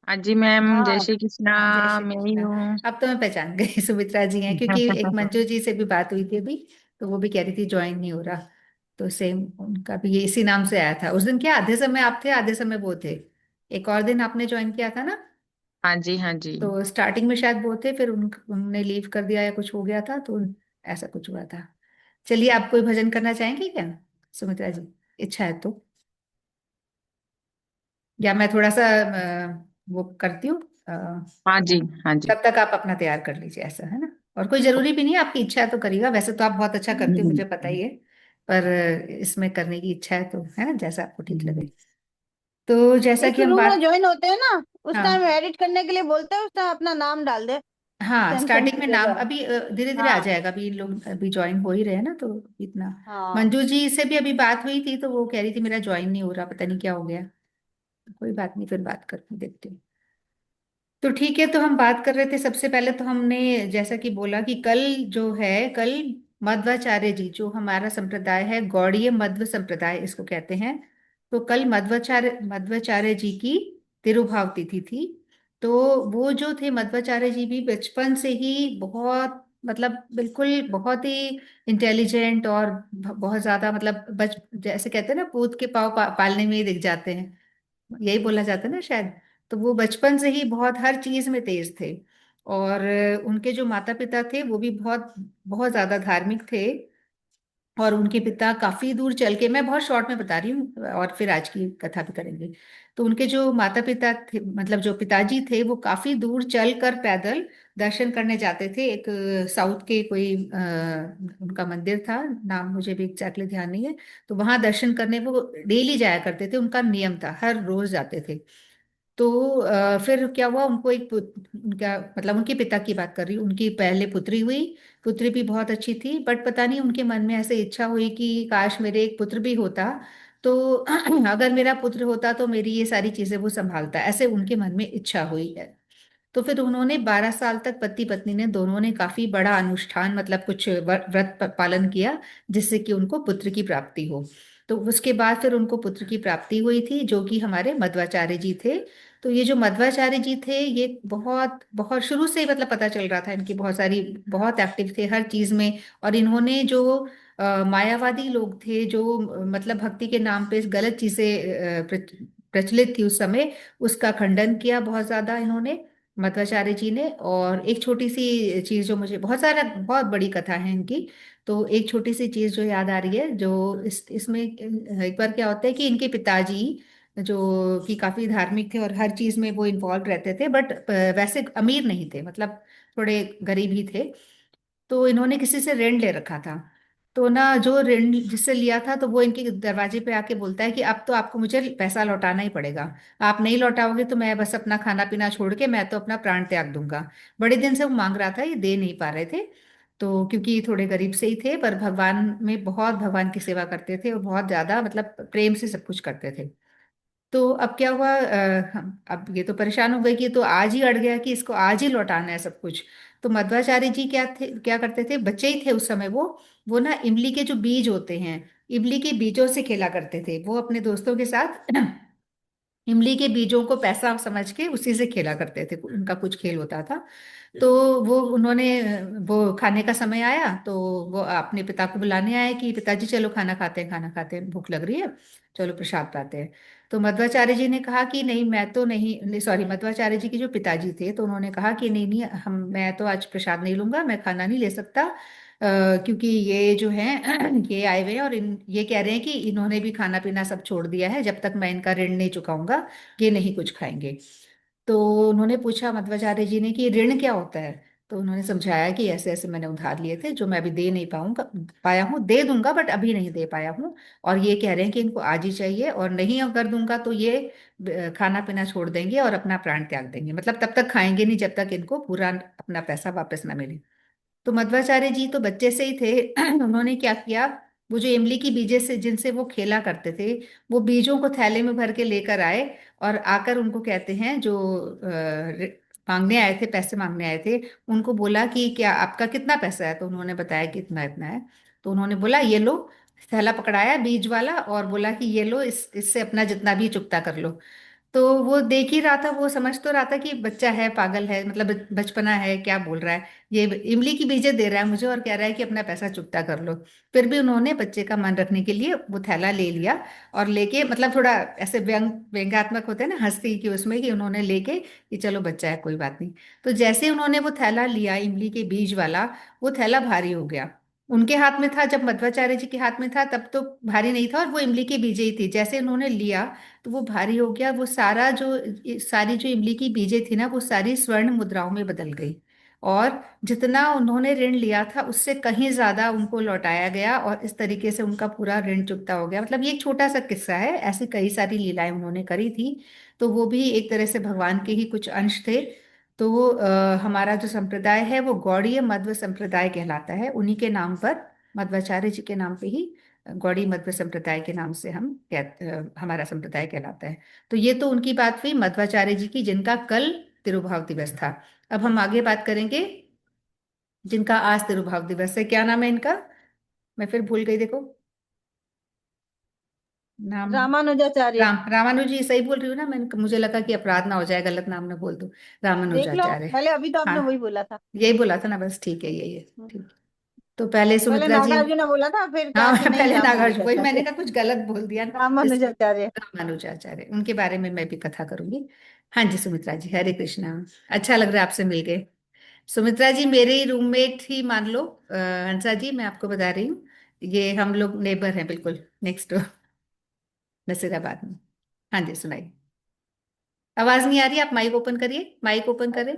हाँ जी मैम, जय हाँ। श्री कृष्णा। हाँ, जय श्री मैं ही कृष्णा। हूँ। अब तो मैं पहचान गई सुमित्रा जी हैं, क्योंकि एक मंजू जी से भी बात हुई थी अभी। तो वो भी कह रही थी ज्वाइन नहीं हो रहा। तो सेम उनका भी ये इसी नाम से आया था उस दिन। क्या आधे समय आप थे, आधे समय वो थे? एक और दिन आपने ज्वाइन किया था ना? हाँ जी, हाँ जी। तो स्टार्टिंग में शायद वो थे, फिर उनने लीव कर दिया या कुछ हो गया था, तो ऐसा कुछ हुआ था। चलिए, आप कोई भजन करना चाहेंगे क्या सुमित्रा जी? इच्छा है तो। या मैं थोड़ा सा वो करती हूँ। हाँ जी, हाँ जी। तब तक आप अपना तैयार कर लीजिए, ऐसा है ना। और कोई जरूरी भी नहीं है, आपकी इच्छा है तो करिएगा। वैसे तो आप बहुत अच्छा करते हो, मुझे पता ही है। पर इसमें करने की इच्छा है तो, है ना, जैसा आपको ठीक लगे। तो जैसा ये कि हम शुरू में बात। ज्वाइन होते हैं ना, उस टाइम हाँ। एडिट करने के लिए बोलते हैं, उस टाइम अपना नाम डाल दे, हाँ, सैमसंग स्टार्टिंग की में नाम जगह। अभी धीरे धीरे आ हाँ। जाएगा। अभी इन लोग अभी ज्वाइन हो ही रहे हैं ना, तो इतना। हाँ। मंजू जी से भी अभी बात हुई थी, तो वो कह रही थी मेरा ज्वाइन नहीं हो रहा, पता नहीं क्या हो गया। कोई बात नहीं, फिर बात करके देखते हैं। तो ठीक है, तो हम बात कर रहे थे। सबसे पहले तो हमने जैसा कि बोला कि कल जो है, कल मध्वाचार्य जी, जो हमारा संप्रदाय है, गौड़ीय मध्व संप्रदाय इसको कहते हैं। तो कल मध्वाचार्य मध्वाचार्य जी की तिरुभाव तिथि थी। तो वो जो थे मध्वाचार्य जी भी बचपन से ही बहुत, मतलब बिल्कुल बहुत ही इंटेलिजेंट, और बहुत ज्यादा, मतलब जैसे कहते हैं ना, पूत के पाँव पालने में ही दिख जाते हैं, यही बोला जाता है ना शायद। तो वो बचपन से ही बहुत हर चीज में तेज थे। और उनके जो माता पिता थे वो भी बहुत बहुत ज्यादा धार्मिक थे। और उनके पिता काफी दूर चल के, मैं बहुत शॉर्ट में बता रही हूँ और फिर आज की कथा भी करेंगे। तो उनके जो माता पिता थे, मतलब जो पिताजी थे, वो काफी दूर चल कर पैदल दर्शन करने जाते थे। एक साउथ के कोई उनका मंदिर था, नाम मुझे भी एग्जैक्टली ध्यान नहीं है। तो वहां दर्शन करने वो डेली जाया करते थे, उनका नियम था, हर रोज जाते थे। तो फिर क्या हुआ, उनको एक उनका मतलब उनके पिता की बात कर रही हूँ, उनकी पहले पुत्री हुई। पुत्री भी बहुत अच्छी थी, बट पता नहीं उनके मन में ऐसे इच्छा हुई कि काश मेरे एक पुत्र भी होता। तो अगर मेरा पुत्र होता तो मेरी ये सारी चीजें वो संभालता, ऐसे उनके मन में इच्छा हुई है। तो फिर उन्होंने 12 साल तक पति पत्नी ने दोनों ने काफी बड़ा अनुष्ठान, मतलब कुछ व्रत पालन किया, जिससे कि उनको पुत्र की प्राप्ति हो। तो उसके बाद फिर उनको पुत्र की प्राप्ति हुई थी, जो कि हमारे मध्वाचार्य जी थे। तो ये जो मध्वाचार्य जी थे, ये बहुत बहुत शुरू से ही, मतलब पता चल रहा था इनकी बहुत सारी, बहुत एक्टिव थे हर चीज में। और इन्होंने जो मायावादी लोग थे, जो मतलब भक्ति के नाम पे गलत चीजें प्रचलित थी उस समय, उसका खंडन किया बहुत ज्यादा इन्होंने, मध्वाचार्य जी ने। और एक छोटी सी चीज जो मुझे, बहुत सारा बहुत बड़ी कथा है इनकी। तो एक छोटी सी चीज जो याद आ रही है, जो इसमें एक बार क्या होता है कि इनके पिताजी, जो कि काफी धार्मिक थे और हर चीज में वो इन्वॉल्व रहते थे, बट वैसे अमीर नहीं थे, मतलब थोड़े गरीब ही थे। तो इन्होंने किसी से ऋण ले रखा था। तो ना जो ऋण जिससे लिया था तो वो इनके दरवाजे पे आके बोलता है कि अब तो आपको मुझे पैसा लौटाना ही पड़ेगा। आप नहीं लौटाओगे तो मैं बस अपना खाना पीना छोड़ के मैं तो अपना प्राण त्याग दूंगा। बड़े दिन से वो मांग रहा था, ये दे नहीं पा रहे थे। तो क्योंकि थोड़े गरीब से ही थे, पर भगवान में बहुत भगवान की सेवा करते थे और बहुत ज्यादा मतलब प्रेम से सब कुछ करते थे। तो अब क्या हुआ, अब ये तो परेशान हो गई कि तो आज ही अड़ गया कि इसको आज ही लौटाना है सब कुछ। तो मध्वाचार्य जी क्या करते थे, बच्चे ही थे उस समय वो ना इमली के जो बीज होते हैं, इमली के बीजों से खेला करते थे वो अपने दोस्तों के साथ। इमली के बीजों को पैसा समझ के उसी से खेला करते थे, उनका कुछ खेल होता था। तो वो उन्होंने वो खाने का समय आया तो वो अपने पिता को बुलाने आए कि पिताजी चलो खाना खाते हैं, खाना खाते हैं, भूख लग रही है, चलो प्रसाद पाते हैं। तो मध्वाचार्य जी ने कहा कि नहीं मैं तो नहीं, सॉरी, मध्वाचार्य जी के जो पिताजी थे तो उन्होंने कहा कि नहीं नहीं, हम मैं तो आज प्रसाद नहीं लूंगा, मैं खाना नहीं ले सकता। क्योंकि ये जो है ये आए हुए हैं और ये कह रहे हैं कि इन्होंने भी खाना पीना सब छोड़ दिया है, जब तक मैं इनका ऋण नहीं चुकाऊंगा ये नहीं कुछ खाएंगे। तो उन्होंने पूछा मध्वाचार्य जी ने कि ऋण क्या होता है। तो उन्होंने समझाया कि ऐसे ऐसे मैंने उधार लिए थे जो मैं अभी दे नहीं पाया हूँ, दे दूंगा बट अभी नहीं दे पाया हूँ। और ये कह रहे हैं कि इनको आज ही चाहिए और नहीं अगर दूंगा तो ये खाना पीना छोड़ देंगे और अपना प्राण त्याग देंगे, मतलब तब तक खाएंगे नहीं जब तक इनको पूरा अपना पैसा वापस ना मिले। तो मध्वाचार्य जी तो बच्चे से ही थे उन्होंने क्या किया, वो जो इमली की बीजे से जिनसे वो खेला करते थे, वो बीजों को थैले में भर के लेकर आए। और आकर उनको कहते हैं जो मांगने आए थे, पैसे मांगने आए थे, उनको बोला कि क्या आपका कितना पैसा है। तो उन्होंने बताया कि इतना इतना है। तो उन्होंने बोला ये लो, थैला पकड़ाया बीज वाला और बोला कि ये लो, इससे अपना जितना भी चुकता कर लो। तो वो देख ही रहा था, वो समझ तो रहा था कि बच्चा है, पागल है, मतलब बचपना है, क्या बोल रहा है, ये इमली की बीजें दे रहा है मुझे और कह रहा है कि अपना पैसा चुकता कर लो। फिर भी उन्होंने बच्चे का मन रखने के लिए वो थैला ले लिया और लेके, मतलब थोड़ा ऐसे व्यंग्यात्मक होते हैं ना, हंसी की उसमें, कि उन्होंने लेके कि चलो बच्चा है कोई बात नहीं। तो जैसे उन्होंने वो थैला लिया इमली के बीज वाला, वो थैला भारी हो गया। उनके हाथ में था, जब मध्वाचार्य जी के हाथ में था तब तो भारी नहीं था और वो इमली की बीजें ही थी। जैसे उन्होंने लिया तो वो भारी हो गया, वो सारी जो इमली की बीजें थी ना वो सारी स्वर्ण मुद्राओं में बदल गई। और जितना उन्होंने ऋण लिया था उससे कहीं ज्यादा उनको लौटाया गया और इस तरीके से उनका पूरा ऋण चुकता हो गया। मतलब ये एक छोटा सा किस्सा है, ऐसी कई सारी लीलाएं उन्होंने करी थी। तो वो भी एक तरह से भगवान के ही कुछ अंश थे। तो वो हमारा जो संप्रदाय है वो गौड़ीय मध्व संप्रदाय कहलाता है, उन्हीं के नाम पर, मध्वाचार्य जी के नाम पे ही गौड़ी मध्व संप्रदाय के नाम से हमारा संप्रदाय कहलाता है। तो ये तो उनकी बात हुई मध्वाचार्य जी की, जिनका कल तिरुभाव दिवस था। अब हम आगे बात करेंगे जिनका आज तिरुभाव दिवस है। क्या नाम है इनका, मैं फिर भूल गई, देखो नाम। रामानुजाचार्य। रामानुज जी, सही बोल रही हूँ ना मैं, मुझे लगा कि अपराध ना हो जाए, गलत नाम ना बोल दूं। देख लो, रामानुजाचार्य। पहले अभी तो हाँ, आपने वही बोला था। यही बोला था ना, बस ठीक है, यही है। ठीक। तो पहले पहले सुमित्रा जी। नागार्जुन ने बोला था, फिर हाँ कहा कि नहीं, पहले नागार्जुन, वही मैंने रामानुजाचार्य। कहा कुछ गलत बोल दिया ना, इसलिए रामानुजाचार्य। रामानुजाचार्य, उनके बारे में मैं भी कथा करूंगी। हाँ जी सुमित्रा जी, हरे कृष्णा। अच्छा लग रहा है आपसे मिलके। सुमित्रा जी मेरे ही रूममेट ही मान लो। हंसा जी, मैं आपको बता रही हूँ, ये हम लोग नेबर हैं बिल्कुल, नेक्स्ट डोर, नसीराबाद में। हाँ जी सुनाइए। आवाज नहीं आ रही, आप माइक ओपन करिए, माइक ओपन करें।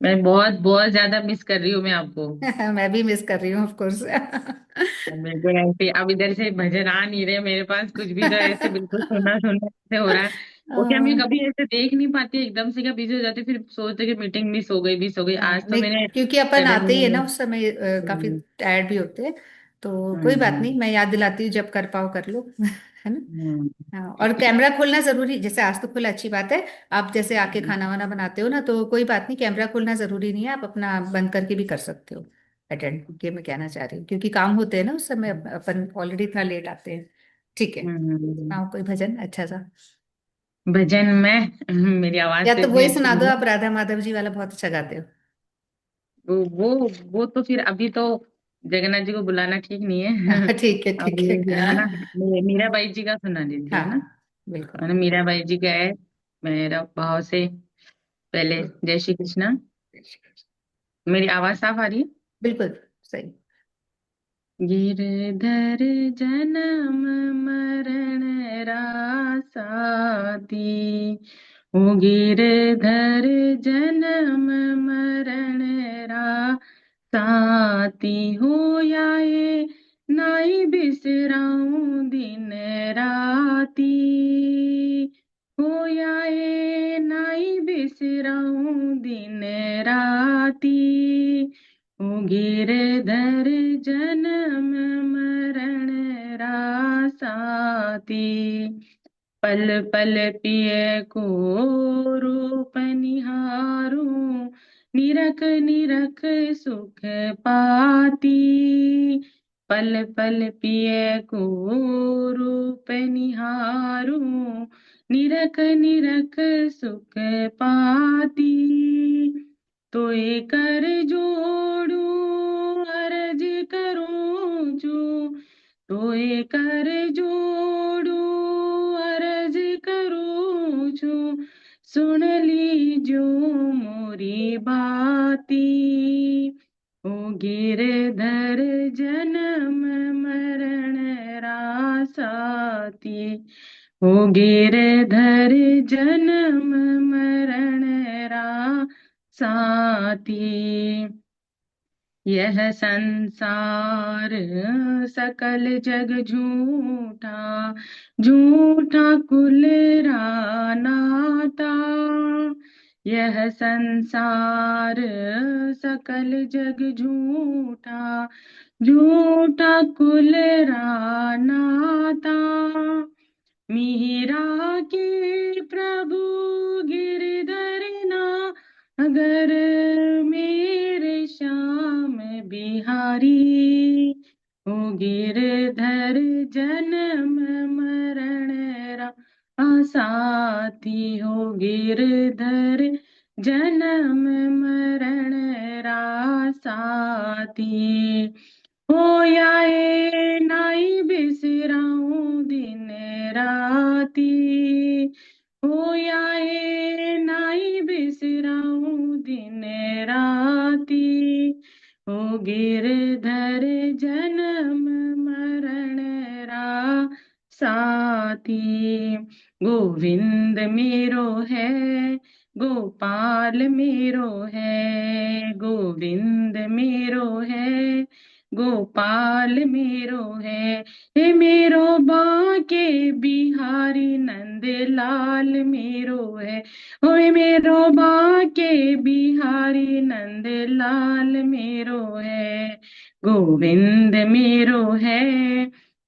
मैं बहुत बहुत ज्यादा मिस कर रही हूँ मैं आपको। मैं भी मिस कर रही हूँ ऑफ कोर्स। बिल्कुल ऐसे अब इधर से भजन आ नहीं रहे मेरे पास कुछ भी, तो ऐसे बिल्कुल सुना सुना ऐसे हो रहा है। वो क्या, मैं कभी ऐसे देख नहीं पाती, एकदम से क्या बिजी हो जाती, फिर सोचते कि मीटिंग मिस हो गई। हाँ आज तो नहीं, मैंने क्योंकि अपन आते ही है ना सडन। उस समय, काफी हम्म। टायर्ड भी होते हैं। तो कोई बात नहीं, हम्म। मैं याद दिलाती हूँ, जब कर पाओ कर लो। है ना। हम्म। हाँ, और कैमरा खोलना जरूरी, जैसे आज तो खोला अच्छी बात है। आप जैसे आके हम्म। खाना वाना बनाते हो ना, तो कोई बात नहीं, कैमरा खोलना जरूरी नहीं है, आप अपना बंद करके भी कर सकते हो अटेंड, ये मैं कहना चाह रही हूँ, क्योंकि काम होते हैं ना उस समय, अपन ऑलरेडी इतना लेट आते हैं। ठीक है, हम्म। सुनाओ कोई भजन अच्छा सा। भजन में मेरी आवाज या तो तो इतनी वही अच्छी सुना दो, नहीं आप राधा माधव जी वाला बहुत अच्छा गाते हो। है। वो तो फिर अभी तो जगन्नाथ जी को बुलाना ठीक नहीं है। ठीक है अब ठीक ये जो है ना, है। मीराबाई जी का सुना देती हूँ ना। हाँ बिल्कुल। और मीराबाई जी का है, मेरा भाव से पहले जय श्री कृष्णा। मेरी आवाज साफ आ रही है? बिल्कुल सही। गिरधर जन्म मरण रासाती, ओ गिरधर जन्म मरण रासाती, हो या ये नाई बिसराऊं दिन राती, हो या ये नाई बिसराऊं दिन राती, ओ गिरधर जन्म मरण रासाती, पल पल पिय को रूप निहारूं, निरख निरख सुख पाती, पल पल पिय को रूप निहारूं, निरख निरख सुख पाती, तो कर जोड़ूं अर्ज करूं जो, तो कर जोड़ूं अर्ज करूं जो, सुन लीजो मोरी बाती, ओ गिरधर जन्म मरण रासाती, ओ गिरधर जन्म मरण रासाती, यह संसार सकल जग झूठा, झूठा कुल नाता, यह संसार सकल जग झूठा, झूठा कुल नाता, मीरा के प्रभु गिरधर ना अगर मेरे श्याम बिहारी, ओ गिरधर जन्म मरण रासाती, हो गिरधर जन्म मरण रासाती, हो या ये नाई बिसराऊं दिन राती, हो या ये नाई बिसराऊं दिन राती, हो गिरधर जन्म मरण रासाती, गोविंद मेरो है गोपाल मेरो है, गोविंद मेरो है गोपाल मेरो है, हे मेरो बाके बिहारी नंद लाल मेरो है, ओए मेरो बाके बिहारी नंद लाल मेरो है, गोविंद मेरो है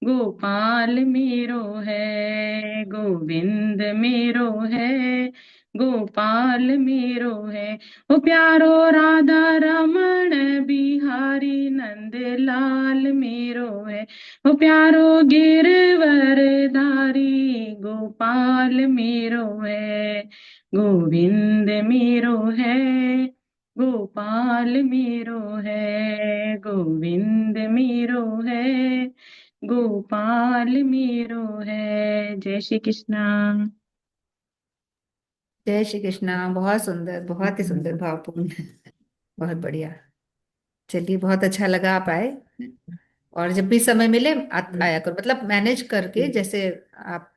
गोपाल मेरो है, गोविंद मेरो है गोपाल मेरो है, ओ प्यारो राधा रमण बिहारी नंद लाल मेरो है, ओ प्यारो गिरवर धारी गोपाल मेरो है, गोविंद मेरो है गोपाल मेरो है, गोविंद मेरो है गोपाल मेरो है। जय श्री कृष्ण। जय श्री कृष्णा। बहुत सुंदर, बहुत ही सुंदर, भावपूर्ण। बहुत बढ़िया। चलिए, बहुत अच्छा लगा आप आए। और जब भी समय मिले आया करो, मतलब मैनेज करके, जैसे आप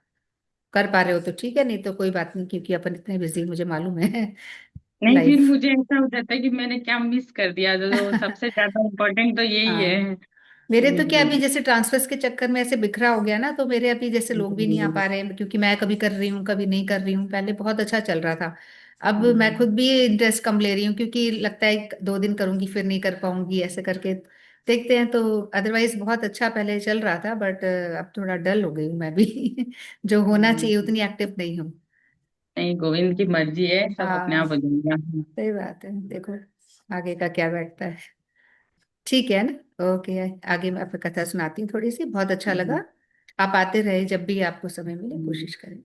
कर पा रहे हो तो ठीक है, नहीं तो कोई बात नहीं, क्योंकि अपन इतने बिजी, मुझे मालूम है। नहीं, फिर लाइफ। मुझे ऐसा हो जाता है कि मैंने क्या मिस कर दिया, जो सबसे ज्यादा इम्पोर्टेंट तो यही हाँ, है। मेरे तो क्या अभी इसलिए जैसे ट्रांसफर्स के चक्कर में ऐसे बिखरा हो गया ना, तो मेरे अभी जैसे लोग भी नहीं आ पा रहे हैं, क्योंकि मैं कभी कर रही हूँ कभी नहीं कर रही हूँ। पहले बहुत अच्छा चल रहा था। अब मैं खुद भी इंटरेस्ट कम ले रही हूँ, क्योंकि लगता है 2 दिन करूंगी फिर नहीं कर पाऊंगी, ऐसे करके देखते हैं। तो अदरवाइज बहुत अच्छा पहले चल रहा था, बट अब थोड़ा डल हो गई हूँ मैं भी। जो होना चाहिए उतनी एक्टिव नहीं हूँ। नहीं, गोविंद की मर्जी है, सब अपने हाँ, आप हो जाएगा। सही बात है। देखो आगे का क्या बैठता है। ठीक है ना, ओके। आगे मैं आपको कथा सुनाती हूँ थोड़ी सी, बहुत अच्छा लगा। आप आते रहे, जब भी आपको समय मिले कोशिश करें।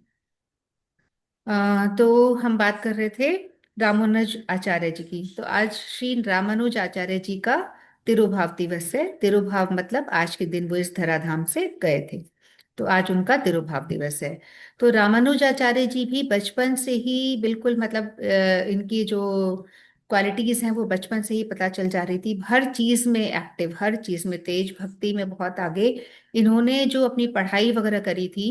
तो हम बात कर रहे थे रामानुज आचार्य जी की। तो आज श्री रामानुज आचार्य जी का तिरुभाव दिवस है। तिरुभाव मतलब आज के दिन वो इस धराधाम से गए थे, तो आज उनका तिरुभाव दिवस है। तो रामानुज आचार्य जी भी बचपन से ही बिल्कुल, मतलब इनकी जो क्वालिटीज हैं वो बचपन से ही पता चल जा रही थी। हर चीज में एक्टिव, हर चीज में तेज, भक्ति में बहुत आगे। इन्होंने जो अपनी पढ़ाई वगैरह करी थी,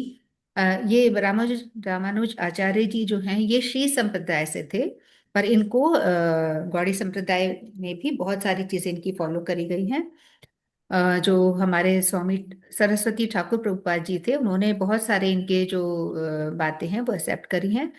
ये रामानुज रामानुज आचार्य जी जो हैं, ये श्री संप्रदाय से थे। पर इनको गौड़ी संप्रदाय में भी बहुत सारी चीजें इनकी फॉलो करी गई हैं। जो हमारे स्वामी सरस्वती ठाकुर प्रभुपाद जी थे, उन्होंने बहुत सारे इनके जो बातें हैं वो एक्सेप्ट करी हैं।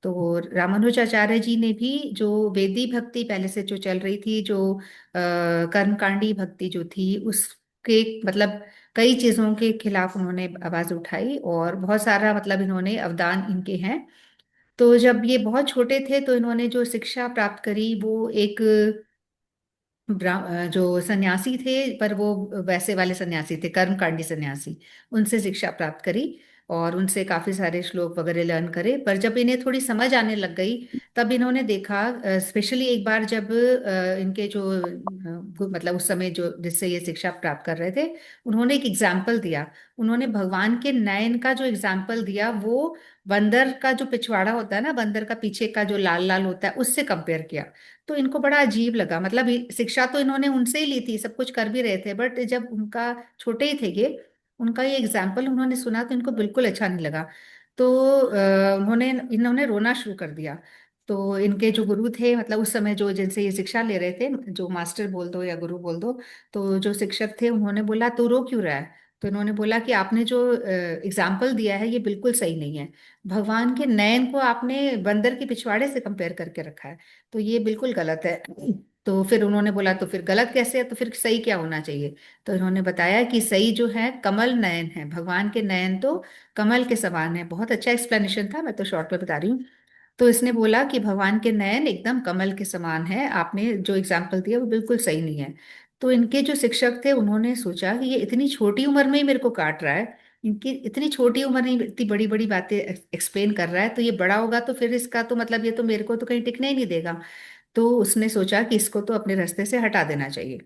तो रामानुजाचार्य जी ने भी जो वेदी भक्ति पहले से जो चल रही थी, जो कर्मकांडी भक्ति जो थी, उसके मतलब कई चीजों के खिलाफ उन्होंने आवाज उठाई, और बहुत सारा मतलब इन्होंने अवदान इनके हैं। तो जब ये बहुत छोटे थे तो इन्होंने जो शिक्षा प्राप्त करी वो एक जो सन्यासी थे, पर वो वैसे वाले सन्यासी थे, कर्मकांडी सन्यासी, उनसे शिक्षा प्राप्त करी और उनसे काफी सारे श्लोक वगैरह लर्न करे। पर जब इन्हें थोड़ी समझ आने लग गई, तब इन्होंने देखा, स्पेशली एक बार जब इनके जो मतलब उस समय जो जिससे ये शिक्षा प्राप्त कर रहे थे, उन्होंने एक एग्जाम्पल दिया। उन्होंने भगवान के नयन का जो एग्जाम्पल दिया, वो बंदर का जो पिछवाड़ा होता है ना, बंदर का पीछे का जो लाल लाल होता है, उससे कंपेयर किया। तो इनको बड़ा अजीब लगा। मतलब शिक्षा तो इन्होंने उनसे ही ली थी, सब कुछ कर भी रहे थे, बट जब उनका छोटे ही थे ये, उनका ये एग्जाम्पल उन्होंने सुना तो इनको बिल्कुल अच्छा नहीं लगा। तो उन्होंने इन्होंने रोना शुरू कर दिया। तो इनके जो गुरु थे, मतलब उस समय जो जिनसे ये शिक्षा ले रहे थे, जो मास्टर बोल दो या गुरु बोल दो, तो जो शिक्षक थे उन्होंने बोला तो रो क्यों रहा है? तो इन्होंने बोला कि आपने जो एग्जाम्पल दिया है ये बिल्कुल सही नहीं है। भगवान के नयन को आपने बंदर के पिछवाड़े से कंपेयर करके रखा है, तो ये बिल्कुल गलत है। तो फिर उन्होंने बोला तो फिर गलत कैसे है, तो फिर सही क्या होना चाहिए? तो इन्होंने बताया कि सही जो है कमल नयन है, भगवान के नयन तो कमल के समान है। बहुत अच्छा एक्सप्लेनेशन था, मैं तो शॉर्ट में बता रही हूँ। तो इसने बोला कि भगवान के नयन एकदम कमल के समान है, आपने जो एग्जाम्पल दिया वो बिल्कुल सही नहीं है। तो इनके जो शिक्षक थे उन्होंने सोचा कि ये इतनी छोटी उम्र में ही मेरे को काट रहा है, इनकी इतनी छोटी उम्र में ही इतनी बड़ी बड़ी बातें एक्सप्लेन कर रहा है, तो ये बड़ा होगा तो फिर इसका तो मतलब ये तो मेरे को तो कहीं टिकने ही नहीं देगा। तो उसने सोचा कि इसको तो अपने रास्ते से हटा देना चाहिए।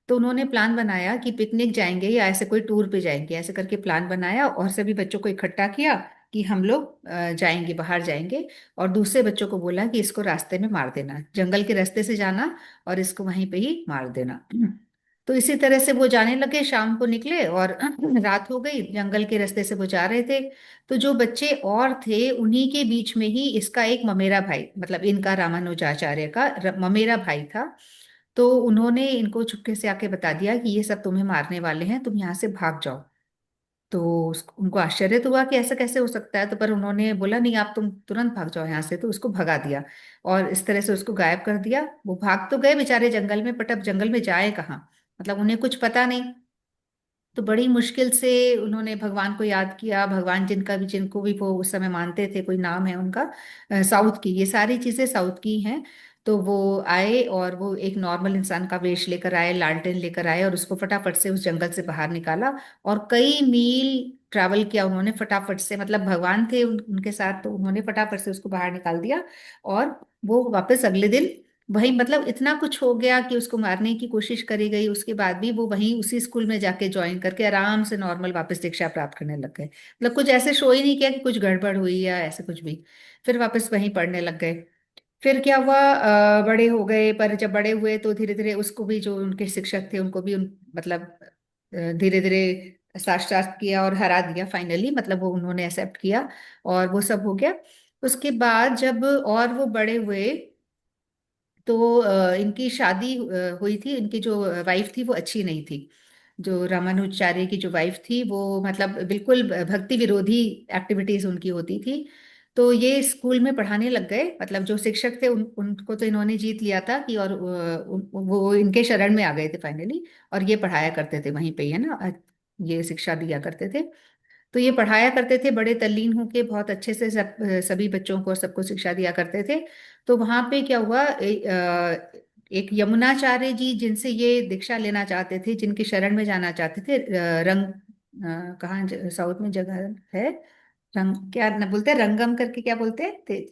तो उन्होंने प्लान बनाया कि पिकनिक जाएंगे या ऐसे कोई टूर पे जाएंगे, ऐसे करके प्लान बनाया और सभी बच्चों को इकट्ठा किया कि हम लोग जाएंगे, बाहर जाएंगे। और दूसरे बच्चों को बोला कि इसको रास्ते में मार देना, जंगल के रास्ते से जाना और इसको वहीं पे ही मार देना। तो इसी तरह से वो जाने लगे, शाम को निकले और रात हो गई, जंगल के रास्ते से वो जा रहे थे। तो जो बच्चे और थे उन्हीं के बीच में ही इसका एक ममेरा भाई, मतलब इनका रामानुजाचार्य का ममेरा भाई था। तो उन्होंने इनको चुपके से आके बता दिया कि ये सब तुम्हें मारने वाले हैं, तुम यहाँ से भाग जाओ। तो उनको आश्चर्य तो हुआ कि ऐसा कैसे हो सकता है, तो पर उन्होंने बोला नहीं, आप तुम तुरंत भाग जाओ यहाँ से। तो उसको भगा दिया और इस तरह से उसको गायब कर दिया। वो भाग तो गए बेचारे जंगल में, बट अब जंगल में जाए कहाँ, मतलब उन्हें कुछ पता नहीं। तो बड़ी मुश्किल से उन्होंने भगवान को याद किया, भगवान जिनका भी जिनको भी वो उस समय मानते थे, कोई नाम है उनका, साउथ की, ये सारी चीजें साउथ की हैं। तो वो आए और वो एक नॉर्मल इंसान का वेश लेकर आए, लालटेन लेकर आए और उसको फटाफट से उस जंगल से बाहर निकाला। और कई मील ट्रैवल किया उन्होंने फटाफट से, मतलब भगवान थे उनके साथ, तो उन्होंने फटाफट से उसको बाहर निकाल दिया। और वो वापस अगले दिन वही, मतलब इतना कुछ हो गया कि उसको मारने की कोशिश करी गई, उसके बाद भी वो वहीं उसी स्कूल में जाके ज्वाइन करके आराम से नॉर्मल वापस शिक्षा प्राप्त करने लग गए। मतलब कुछ ऐसे शो ही नहीं किया कि कुछ गड़बड़ हुई या ऐसे कुछ भी। फिर वापस वहीं पढ़ने लग गए। फिर क्या हुआ, बड़े हो गए, पर जब बड़े हुए तो धीरे धीरे उसको भी, जो उनके शिक्षक थे उनको भी मतलब धीरे धीरे साक्षात किया और हरा दिया फाइनली, मतलब वो उन्होंने एक्सेप्ट किया और वो सब हो गया। उसके बाद जब और वो बड़े हुए, तो इनकी शादी हुई थी। इनकी जो वाइफ थी वो अच्छी नहीं थी। जो रामानुजाचार्य की जो वाइफ थी वो मतलब बिल्कुल भक्ति विरोधी एक्टिविटीज उनकी होती थी। तो ये स्कूल में पढ़ाने लग गए, मतलब जो शिक्षक थे उनको तो इन्होंने जीत लिया था कि, और वो इनके शरण में आ गए थे फाइनली। और ये पढ़ाया करते थे वहीं पे ही, है ना, ये शिक्षा दिया करते थे। तो ये पढ़ाया करते थे बड़े तल्लीन होके, बहुत अच्छे से सभी बच्चों को, सबको शिक्षा दिया करते थे। तो वहां पे क्या हुआ, एक यमुनाचार्य जी जिनसे ये दीक्षा लेना चाहते थे, जिनकी शरण में जाना चाहते थे, कहाँ साउथ में जगह है, रंग क्या न बोलते हैं, रंगम करके क्या बोलते हैं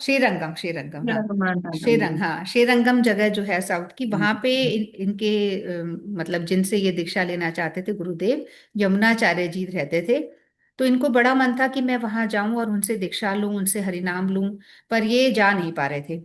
श्रीरंगम, श्रीरंगम, हाँ। श्रीरंग, हाँ, श्रीरंगम जगह जो है साउथ की, वहां पे इनके मतलब जिनसे ये दीक्षा लेना चाहते थे गुरुदेव यमुनाचार्य जी रहते थे। तो इनको बड़ा मन था कि मैं वहां जाऊं और उनसे दीक्षा लूं, उनसे हरिनाम लूं, पर ये जा नहीं पा रहे थे।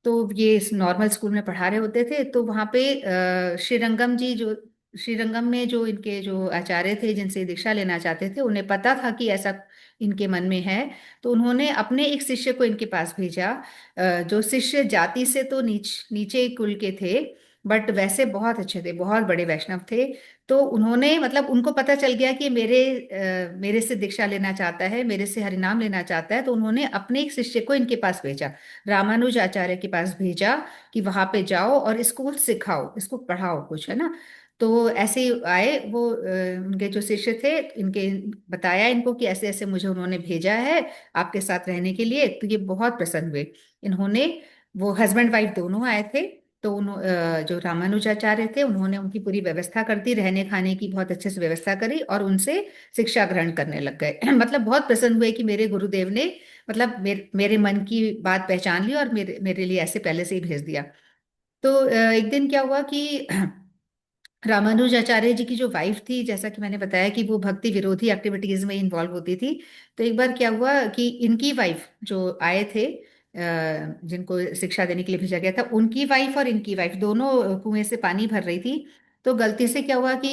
तो ये इस नॉर्मल स्कूल में पढ़ा रहे होते थे। तो वहां पे श्रीरंगम जी जो, श्रीरंगम में जो इनके जो आचार्य थे जिनसे दीक्षा लेना चाहते थे, उन्हें पता था कि ऐसा इनके मन में है, तो उन्होंने अपने एक शिष्य को इनके पास भेजा, जो शिष्य जाति से तो नीचे कुल के थे, बट वैसे बहुत अच्छे थे, बहुत बड़े वैष्णव थे। तो उन्होंने मतलब उनको पता चल गया कि मेरे से दीक्षा लेना चाहता है, मेरे से हरिनाम लेना चाहता है, तो उन्होंने अपने एक शिष्य को इनके पास भेजा, रामानुज आचार्य के पास भेजा, कि वहां पे जाओ और इसको सिखाओ, इसको पढ़ाओ कुछ, है ना। तो ऐसे ही आए वो, उनके जो शिष्य थे, इनके बताया इनको कि ऐसे ऐसे मुझे उन्होंने भेजा है आपके साथ रहने के लिए। तो ये बहुत प्रसन्न हुए। इन्होंने, वो हस्बैंड वाइफ दोनों आए थे, तो जो रामानुजाचार्य थे उन्होंने उनकी पूरी व्यवस्था कर दी, रहने खाने की बहुत अच्छे से व्यवस्था करी, और उनसे शिक्षा ग्रहण करने लग गए। मतलब बहुत प्रसन्न हुए कि मेरे गुरुदेव ने मतलब मेरे मन की बात पहचान ली और मेरे मेरे लिए ऐसे पहले से ही भेज दिया। तो एक दिन क्या हुआ कि रामानुजाचार्य जी की जो वाइफ थी, जैसा कि मैंने बताया कि वो भक्ति विरोधी एक्टिविटीज में इन्वॉल्व होती थी। तो एक बार क्या हुआ कि इनकी वाइफ जो आए थे, जिनको शिक्षा देने के लिए भेजा गया था, उनकी वाइफ और इनकी वाइफ दोनों कुएं से पानी भर रही थी। तो गलती से क्या हुआ कि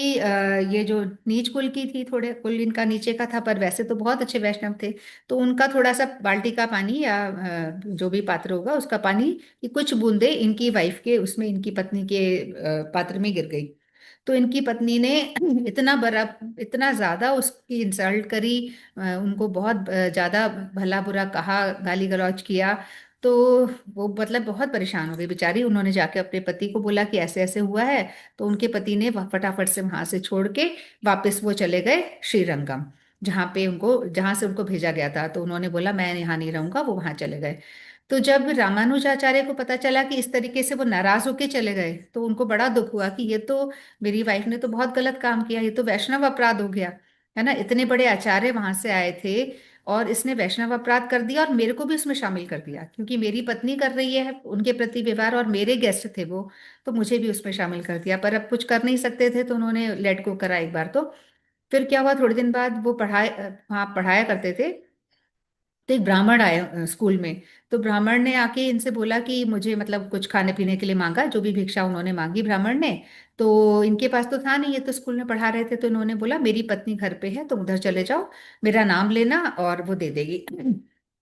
ये जो नीच कुल की थी, थोड़े कुल इनका नीचे का था, पर वैसे तो बहुत अच्छे वैष्णव थे। तो उनका थोड़ा सा बाल्टी का पानी या जो भी पात्र होगा उसका पानी की कुछ बूंदे इनकी वाइफ के, उसमें इनकी पत्नी के पात्र में गिर गई। तो इनकी पत्नी ने इतना बड़ा, इतना ज्यादा उसकी इंसल्ट करी, उनको बहुत ज्यादा भला बुरा कहा, गाली गलौज किया। तो वो मतलब बहुत परेशान हो गई बेचारी। उन्होंने जाके अपने पति को बोला कि ऐसे ऐसे हुआ है। तो उनके पति ने फटाफट से वहां से छोड़ के वापस वो चले गए श्रीरंगम, जहां से उनको भेजा गया था। तो उन्होंने बोला मैं यहाँ नहीं रहूंगा, वो वहां चले गए। तो जब रामानुजाचार्य को पता चला कि इस तरीके से वो नाराज होके चले गए, तो उनको बड़ा दुख हुआ कि ये तो, मेरी वाइफ ने तो बहुत गलत काम किया, ये तो वैष्णव अपराध हो गया, है ना। इतने बड़े आचार्य वहां से आए थे और इसने वैष्णव अपराध कर दिया, और मेरे को भी उसमें शामिल कर दिया, क्योंकि मेरी पत्नी कर रही है उनके प्रति व्यवहार और मेरे गेस्ट थे वो, तो मुझे भी उसमें शामिल कर दिया। पर अब कुछ कर नहीं सकते थे, तो उन्होंने लेट गो करा एक बार। तो फिर क्या हुआ, थोड़े दिन बाद वो वहाँ पढ़ाया करते थे। तो एक ब्राह्मण आए स्कूल में। तो ब्राह्मण ने आके इनसे बोला कि मुझे मतलब कुछ खाने पीने के लिए मांगा, जो भी भिक्षा उन्होंने मांगी ब्राह्मण ने। तो इनके पास तो था नहीं, ये तो स्कूल में पढ़ा रहे थे। तो इन्होंने बोला मेरी पत्नी घर पे है, तुम उधर चले जाओ, मेरा नाम लेना और वो दे देगी।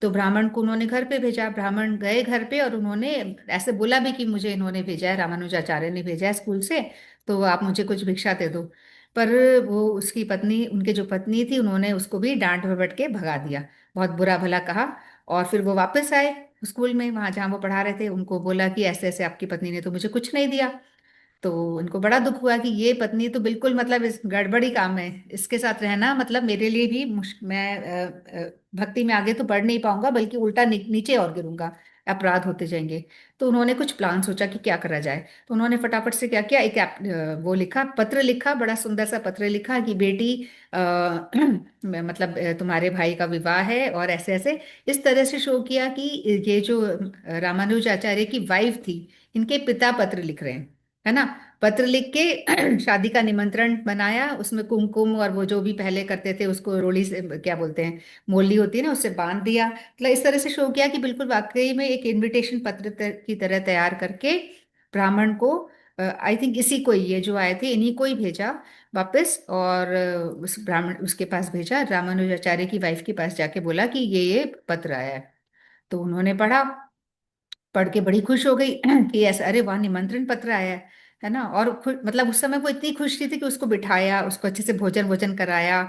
तो ब्राह्मण को उन्होंने घर पे भेजा। ब्राह्मण गए घर पे और उन्होंने ऐसे बोला भी कि मुझे इन्होंने भेजा है, रामानुजाचार्य ने भेजा है स्कूल से, तो आप मुझे कुछ भिक्षा दे दो। पर वो उसकी पत्नी, उनके जो पत्नी थी, उन्होंने उसको भी डांट भपट के भगा दिया, बहुत बुरा भला कहा। और फिर वो वापस आए स्कूल में, वहां जहाँ वो पढ़ा रहे थे, उनको बोला कि ऐसे ऐसे आपकी पत्नी ने तो मुझे कुछ नहीं दिया। तो उनको बड़ा दुख हुआ कि ये पत्नी तो बिल्कुल मतलब इस गड़बड़ी काम है, इसके साथ रहना मतलब मेरे लिए भी मैं भक्ति में आगे तो बढ़ नहीं पाऊंगा, बल्कि उल्टा नीचे और गिरूंगा, अपराध होते जाएंगे। तो उन्होंने कुछ प्लान सोचा कि क्या करा जाए। तो उन्होंने फटाफट से क्या किया, वो लिखा, पत्र लिखा, बड़ा सुंदर सा पत्र लिखा कि बेटी मतलब तुम्हारे भाई का विवाह है, और ऐसे ऐसे इस तरह से शो किया कि ये जो रामानुजाचार्य की वाइफ थी, इनके पिता पत्र लिख रहे हैं, है ना। पत्र लिख के शादी का निमंत्रण बनाया, उसमें कुमकुम और वो जो भी पहले करते थे उसको रोली से, क्या बोलते हैं, मोली होती है ना, उससे बांध दिया। मतलब इस तरह से शो किया कि बिल्कुल वाकई में एक इनविटेशन पत्र की तरह तैयार करके ब्राह्मण को, आई थिंक इसी को ही, ये जो आए थे इन्हीं को ही भेजा वापस। और उस ब्राह्मण उसके पास भेजा, रामानुजाचार्य की वाइफ के पास जाके बोला कि ये पत्र आया है। तो उन्होंने पढ़ा, पढ़ के बड़ी खुश हो गई कि ऐसा, अरे वाह, निमंत्रण पत्र आया है ना। और मतलब उस समय वो इतनी खुश थी कि उसको बिठाया, उसको अच्छे से भोजन भोजन कराया।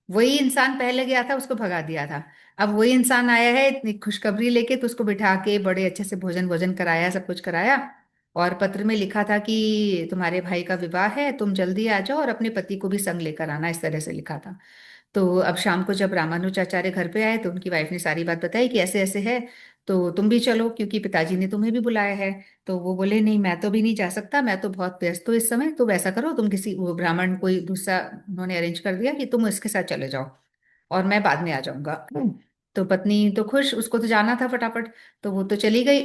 वही इंसान पहले गया था, उसको भगा दिया था। अब वही इंसान आया है इतनी खुशखबरी लेके, तो उसको बिठा के बड़े अच्छे से भोजन भोजन कराया, सब कुछ कराया। और पत्र में लिखा था कि तुम्हारे भाई का विवाह है, तुम जल्दी आ जाओ और अपने पति को भी संग लेकर आना, इस तरह से लिखा था। तो अब शाम को जब रामानुजाचार्य घर पे आए, तो उनकी वाइफ ने सारी बात बताई कि ऐसे ऐसे है, तो तुम भी चलो क्योंकि पिताजी ने तुम्हें भी बुलाया है। तो वो बोले नहीं, मैं तो भी नहीं जा सकता, मैं तो बहुत व्यस्त हूँ इस समय। तो वैसा करो, तुम किसी वो ब्राह्मण कोई दूसरा उन्होंने अरेंज कर दिया कि तुम इसके साथ चले जाओ और मैं बाद में आ जाऊंगा। तो पत्नी तो खुश, उसको तो जाना था फटाफट, तो वो तो चली गई।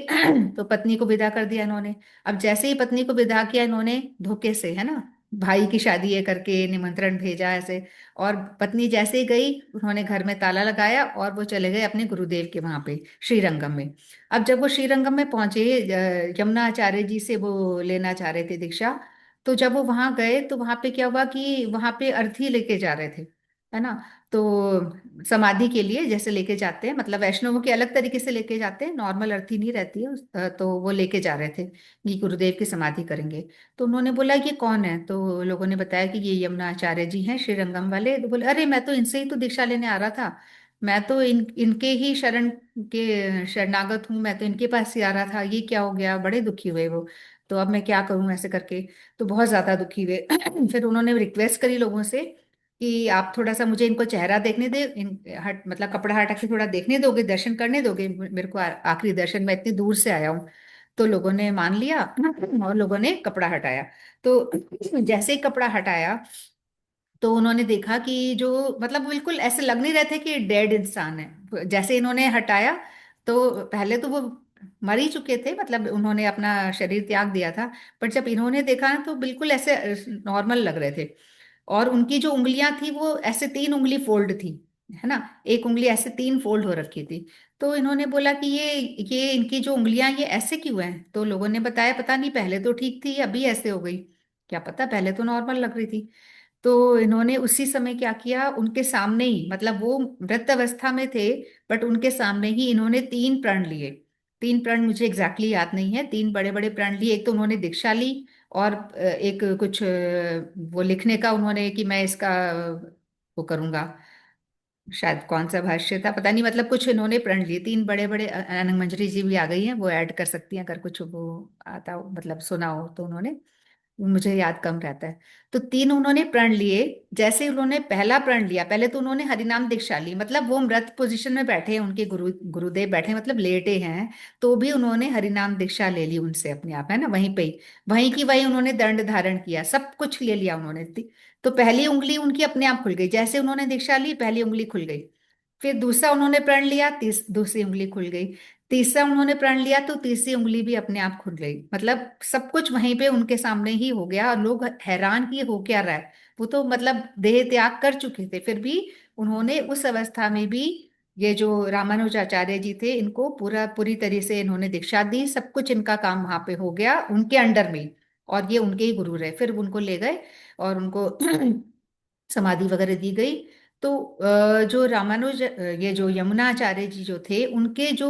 तो पत्नी को विदा कर दिया इन्होंने। अब जैसे ही पत्नी को विदा किया इन्होंने, धोखे से, है ना, भाई की शादी है करके निमंत्रण भेजा ऐसे, और पत्नी जैसे ही गई, उन्होंने घर में ताला लगाया और वो चले गए अपने गुरुदेव के वहां पे श्रीरंगम में। अब जब वो श्रीरंगम में पहुंचे, यमुना आचार्य जी से वो लेना चाह रहे थे दीक्षा। तो जब वो वहां गए, तो वहां पे क्या हुआ कि वहां पे अर्थी लेके जा रहे थे, है ना। तो समाधि के लिए जैसे लेके जाते हैं, मतलब वैष्णवों के अलग तरीके से लेके जाते हैं, नॉर्मल अर्थी नहीं रहती है तो वो लेके जा रहे थे कि गुरुदेव की समाधि करेंगे। तो उन्होंने बोला ये कौन है, तो लोगों ने बताया कि ये यमुना आचार्य जी हैं, श्रीरंगम वाले। तो बोले अरे मैं तो इनसे ही तो दीक्षा लेने आ रहा था, मैं तो इनके ही शरण के शरणागत हूँ, मैं तो इनके पास ही आ रहा था, ये क्या हो गया। बड़े दुखी हुए वो, तो अब मैं क्या करूं ऐसे करके। तो बहुत ज्यादा दुखी हुए। फिर उन्होंने रिक्वेस्ट करी लोगों से कि आप थोड़ा सा मुझे इनको चेहरा देखने दे, इन हट मतलब कपड़ा हटा के थोड़ा देखने दोगे, दर्शन करने दोगे मेरे को, आखिरी दर्शन, मैं इतनी दूर से आया हूँ। तो लोगों ने मान लिया और लोगों ने कपड़ा हटाया। तो जैसे ही कपड़ा हटाया तो उन्होंने देखा कि जो मतलब बिल्कुल ऐसे लग नहीं रहे थे कि डेड इंसान है। जैसे इन्होंने हटाया तो पहले तो वो मर ही चुके थे, मतलब उन्होंने अपना शरीर त्याग दिया था। पर जब इन्होंने देखा ना तो बिल्कुल ऐसे नॉर्मल लग रहे थे। और उनकी जो उंगलियां थी वो ऐसे 3 उंगली फोल्ड थी, है ना, एक उंगली ऐसे 3 फोल्ड हो रखी थी। तो इन्होंने बोला कि ये इनकी जो उंगलियां ये ऐसे क्यों हैं। तो लोगों ने बताया पता नहीं, पहले तो ठीक थी अभी ऐसे हो गई, क्या पता, पहले तो नॉर्मल लग रही थी। तो इन्होंने उसी समय क्या किया, उनके सामने ही, मतलब वो मृत अवस्था में थे, बट उनके सामने ही इन्होंने 3 प्रण लिए। 3 प्रण मुझे एग्जैक्टली याद नहीं है, 3 बड़े बड़े प्रण लिए। एक तो उन्होंने दीक्षा ली, और एक कुछ वो लिखने का उन्होंने कि मैं इसका वो करूंगा, शायद कौन सा भाष्य था पता नहीं, मतलब कुछ इन्होंने प्रण लिए 3 बड़े बड़े। अनंग मंजरी जी भी आ गई हैं, वो ऐड कर सकती हैं अगर कुछ वो आता हो, मतलब सुना हो तो उन्होंने, मुझे याद कम रहता है। तो 3 उन्होंने प्रण लिए। जैसे ही उन्होंने पहला प्रण लिया, पहले तो उन्होंने हरिनाम दीक्षा ली, मतलब वो मृत पोजीशन में बैठे हैं, उनके गुरुदेव बैठे हैं, मतलब लेटे हैं, तो भी उन्होंने हरिनाम दीक्षा ले ली उनसे अपने आप, है ना, वहीं पे ही, वहीं की वहीं उन्होंने दंड धारण किया, सब कुछ ले लिया उन्होंने। तो पहली उंगली उनकी अपने आप खुल गई, जैसे उन्होंने दीक्षा ली पहली उंगली खुल गई। फिर दूसरा उन्होंने प्रण लिया, दूसरी उंगली खुल गई। तीसरा उन्होंने प्रण लिया तो तीसरी उंगली भी अपने आप खुल गई, मतलब सब कुछ वहीं पे उनके सामने ही हो गया। और लोग हैरान कि ये हो क्या रहा है। वो तो मतलब देह त्याग कर चुके थे, फिर भी उन्होंने उस अवस्था में भी, ये जो रामानुजाचार्य जी थे इनको पूरी तरह से इन्होंने दीक्षा दी, सब कुछ इनका काम वहां पे हो गया उनके अंडर में। और ये उनके ही गुरु रहे, फिर उनको ले गए और उनको समाधि वगैरह दी गई। तो जो रामानुज ये जो यमुनाचार्य जी जो थे, उनके जो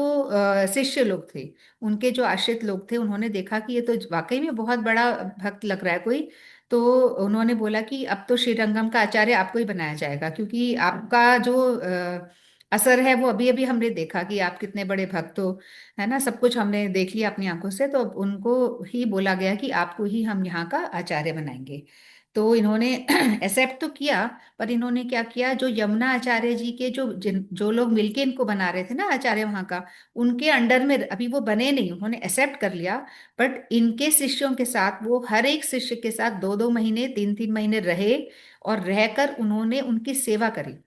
शिष्य लोग थे, उनके जो आश्रित लोग थे, उन्होंने देखा कि ये तो वाकई में बहुत बड़ा भक्त लग रहा है कोई। तो उन्होंने बोला कि अब तो श्रीरंगम का आचार्य आपको ही बनाया जाएगा, क्योंकि आपका जो असर है वो अभी अभी हमने देखा कि आप कितने बड़े भक्त हो, है ना, सब कुछ हमने देख लिया अपनी आंखों से। तो अब उनको ही बोला गया कि आपको ही हम यहाँ का आचार्य बनाएंगे। तो इन्होंने एक्सेप्ट तो किया, पर इन्होंने क्या किया, जो यमुना आचार्य जी के जो लोग मिलके इनको बना रहे थे ना आचार्य वहां का, उनके अंडर में अभी वो बने नहीं, उन्होंने एक्सेप्ट कर लिया। बट इनके शिष्यों के साथ वो हर एक शिष्य के साथ 2-2 महीने 3-3 महीने रहे, और रहकर उन्होंने उनकी सेवा करी।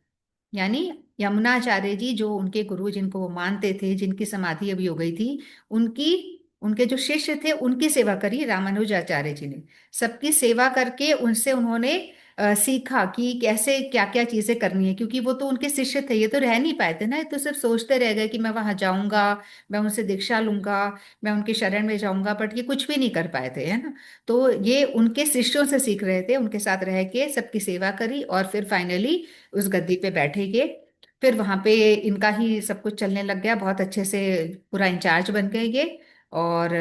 यानी यमुनाचार्य जी जो उनके गुरु, जिनको वो मानते थे, जिनकी समाधि अभी हो गई थी, उनकी, उनके जो शिष्य थे उनकी सेवा करी रामानुजाचार्य जी ने। सबकी सेवा करके उनसे उन्होंने सीखा कि कैसे क्या क्या चीजें करनी है, क्योंकि वो तो उनके शिष्य थे, ये तो रह नहीं पाए थे ना, ये तो सिर्फ सोचते रह गए कि मैं वहां जाऊंगा, मैं उनसे दीक्षा लूंगा, मैं उनके शरण में जाऊंगा, बट ये कुछ भी नहीं कर पाए थे, है ना। तो ये उनके शिष्यों से सीख रहे थे, उनके साथ रह के सबकी सेवा करी, और फिर फाइनली उस गद्दी पे बैठेंगे। फिर वहां पे इनका ही सब कुछ चलने लग गया बहुत अच्छे से, पूरा इंचार्ज बन गए ये। और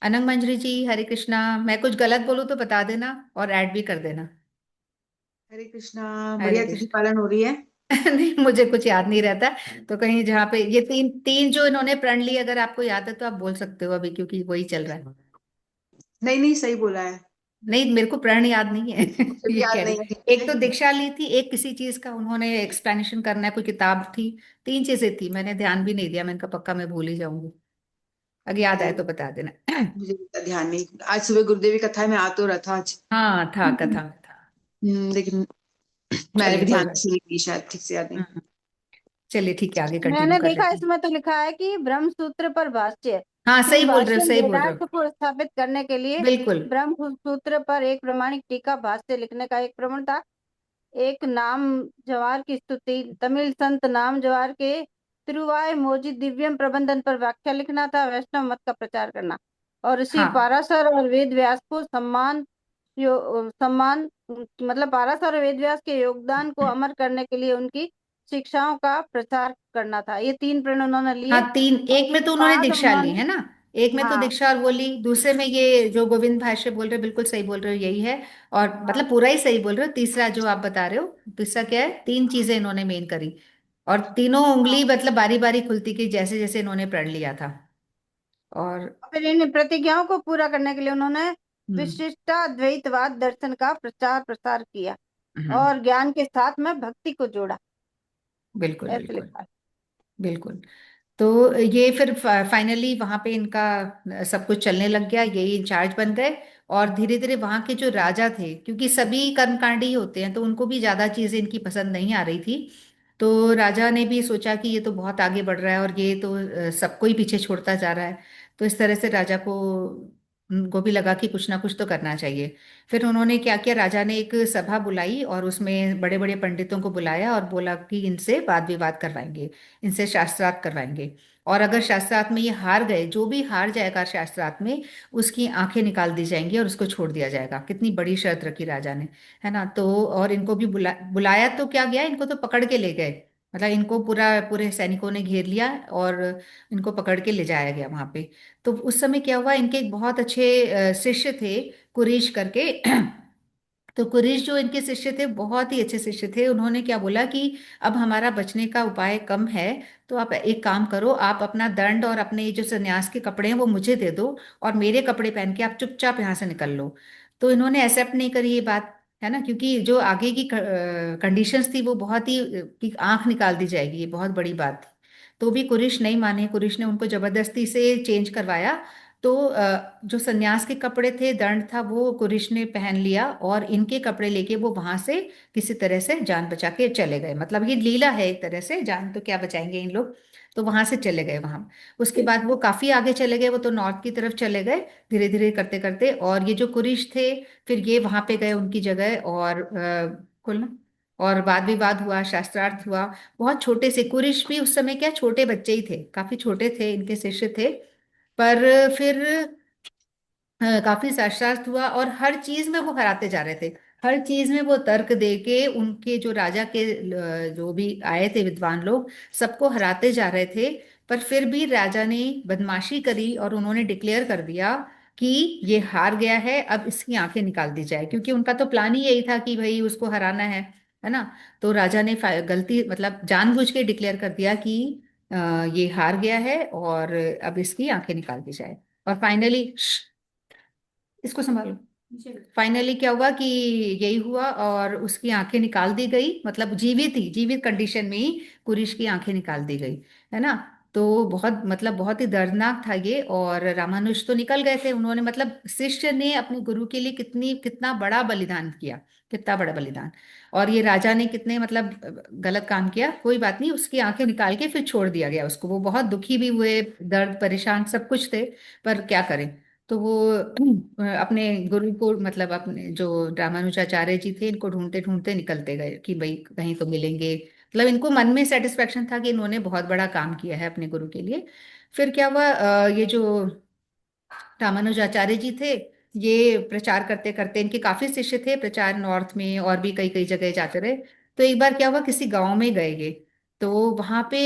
अनंग मंजरी जी, हरे कृष्णा, मैं कुछ गलत बोलूं तो बता देना और ऐड भी कर देना। हरे कृष्णा। हरे बढ़िया तिथि कृष्ण। पालन हो रही है। नहीं, मुझे कुछ याद नहीं रहता। तो कहीं जहाँ पे ये तीन तीन जो इन्होंने प्रण ली, अगर आपको याद है तो आप बोल सकते हो अभी, क्योंकि वही चल रहा है। नहीं नहीं, सही बोला है। नहीं, मेरे को प्रण याद नहीं है। मुझे भी ये याद कह रही, नहीं है ठीक एक तो से। दीक्षा ली थी, एक किसी चीज का उन्होंने एक्सप्लेनेशन करना है, कोई किताब थी। 3 चीजें थी, मैंने ध्यान भी नहीं दिया, मैंने कहा पक्का मैं भूल ही जाऊंगी, अगर याद आए नहीं, तो बता देना। मुझे इतना ध्यान नहीं। आज सुबह गुरुदेव की कथा में आ तो रहा था आज। हाँ था, कथा में था। लेकिन मैंने चलिए भी कोई ध्यान बात। से नहीं दी, शायद ठीक से याद नहीं। हम्म, चलिए ठीक है, आगे कंटिन्यू मैंने कर देखा लेते हैं। इसमें तो लिखा है कि ब्रह्म सूत्र पर भाष्य। हाँ श्री सही बोल रहे हो, भाष्यम सही बोल रहे वेदार्थ हो, को स्थापित करने के लिए बिल्कुल। ब्रह्म सूत्र पर एक प्रमाणिक टीका भाष्य लिखने का एक प्रमाण था। एक नाम जवार की स्तुति, तमिल संत नाम जवार के तिरुवाय मोजी दिव्यम प्रबंधन पर व्याख्या लिखना था, वैष्णव मत का प्रचार करना, और ऋषि हाँ पाराशर और वेद व्यास को सम्मान सम्मान, मतलब पारस और वेद व्यास के योगदान को अमर करने के लिए उनकी शिक्षाओं का प्रचार करना था। ये 3 प्रण उन्होंने हाँ लिए। तीन, और एक में तो उसके उन्होंने बाद दीक्षा ली उन्होंने, है ना। एक में तो हाँ दीक्षा और वो ली, दूसरे में ये जो गोविंद भाष्य बोल रहे हो बिल्कुल सही बोल रहे हो, यही है। और हाँ मतलब पूरा ही सही बोल रहे हो। तीसरा जो आप बता रहे हो, तीसरा क्या है, 3 चीजें इन्होंने मेन करी। और तीनों हाँ। उंगली मतलब बारी बारी खुलती गई जैसे जैसे इन्होंने प्रण लिया था। और फिर इन प्रतिज्ञाओं को पूरा करने के लिए उन्होंने हम्म। विशिष्टाद्वैतवाद दर्शन का प्रचार प्रसार किया हम्म। और ज्ञान के साथ में भक्ति को जोड़ा। बिल्कुल ऐसे बिल्कुल। लिखा है। बिल्कुल। तो ये फिर फाइनली वहां पे इनका सब कुछ चलने लग गया, यही इंचार्ज बन गए। और धीरे धीरे वहां के जो राजा थे, क्योंकि सभी कर्मकांडी ही होते हैं, तो उनको भी ज्यादा चीजें इनकी पसंद नहीं आ रही थी। तो राजा ने भी सोचा कि ये तो बहुत आगे बढ़ रहा है और ये तो सबको ही पीछे छोड़ता जा रहा है। तो इस तरह से राजा को उनको भी लगा कि कुछ ना कुछ तो करना चाहिए। फिर उन्होंने क्या किया, राजा ने एक सभा बुलाई और उसमें बड़े बड़े पंडितों को बुलाया और बोला कि इनसे वाद विवाद करवाएंगे, इनसे शास्त्रार्थ करवाएंगे। और अगर शास्त्रार्थ में ये हार गए, जो भी हार जाएगा शास्त्रार्थ में, उसकी आंखें निकाल दी जाएंगी और उसको छोड़ दिया जाएगा। कितनी बड़ी शर्त रखी राजा ने, है ना। तो और इनको भी बुलाया तो क्या गया, इनको तो पकड़ के ले गए। मतलब इनको पूरा पूरे सैनिकों ने घेर लिया और इनको पकड़ के ले जाया गया वहां पे। तो उस समय क्या हुआ, इनके एक बहुत अच्छे शिष्य थे, कुरेश करके। तो कुरेश जो इनके शिष्य थे, बहुत ही अच्छे शिष्य थे। उन्होंने क्या बोला कि अब हमारा बचने का उपाय कम है, तो आप एक काम करो, आप अपना दंड और अपने ये जो सन्यास के कपड़े हैं वो मुझे दे दो, और मेरे कपड़े पहन के आप चुपचाप यहाँ से निकल लो। तो इन्होंने एक्सेप्ट नहीं करी ये बात, है ना, क्योंकि जो आगे की कंडीशंस थी वो बहुत ही कि आंख निकाल दी जाएगी, ये बहुत बड़ी बात थी। तो भी कुरिश नहीं माने, कुरिश ने उनको जबरदस्ती से चेंज करवाया। तो जो सन्यास के कपड़े थे, दंड था, वो कुरिश ने पहन लिया और इनके कपड़े लेके वो वहां से किसी तरह से जान बचा के चले गए। मतलब ये लीला है एक तरह से, जान तो क्या बचाएंगे इन लोग। तो वहां से चले गए वहां। उसके बाद वो काफी आगे चले गए, वो तो नॉर्थ की तरफ चले गए धीरे धीरे करते करते। और ये जो कुरिश थे, फिर ये वहां पे गए उनकी जगह, और कुल ना, और वाद विवाद हुआ, शास्त्रार्थ हुआ। बहुत छोटे से कुरिश भी उस समय क्या छोटे बच्चे ही थे, काफी छोटे थे, इनके शिष्य थे। पर फिर काफी शास्त्रार्थ हुआ और हर चीज में वो हराते जा रहे थे। हर चीज में वो तर्क दे के उनके जो राजा के जो भी आए थे विद्वान लोग, सबको हराते जा रहे थे। पर फिर भी राजा ने बदमाशी करी और उन्होंने डिक्लेयर कर दिया कि ये हार गया है, अब इसकी आंखें निकाल दी जाए, क्योंकि उनका तो प्लान ही यही था कि भाई उसको हराना है ना। तो राजा ने गलती मतलब जानबूझ के डिक्लेयर कर दिया कि अ, ये हार गया है और अब इसकी आंखें निकाल दी जाए। और फाइनली, इसको संभालो, फाइनली क्या हुआ कि यही हुआ और उसकी आंखें निकाल दी गई, मतलब जीवित ही, जीवित कंडीशन में ही कुरिश की आंखें निकाल दी गई, है ना। तो बहुत मतलब बहुत ही दर्दनाक था ये। और रामानुज तो निकल गए थे, उन्होंने मतलब शिष्य ने अपने गुरु के लिए कितनी कितना बड़ा बलिदान किया, कितना बड़ा बलिदान। और ये राजा ने कितने मतलब गलत काम किया, कोई बात नहीं, उसकी आंखें निकाल के फिर छोड़ दिया गया उसको। वो बहुत दुखी भी हुए, दर्द परेशान सब कुछ थे, पर क्या करें। तो वो अपने गुरु को मतलब अपने जो रामानुजाचार्य जी थे, इनको ढूंढते ढूंढते निकलते गए कि भाई कहीं तो मिलेंगे। मतलब इनको मन में सेटिस्फेक्शन था कि इन्होंने बहुत बड़ा काम किया है अपने गुरु के लिए। फिर क्या हुआ, ये जो रामानुजाचार्य जी थे, ये प्रचार करते करते, इनके काफी शिष्य थे, प्रचार नॉर्थ में और भी कई कई जगह जाते रहे। तो एक बार क्या हुआ, किसी गांव में गए ये। तो वहां पे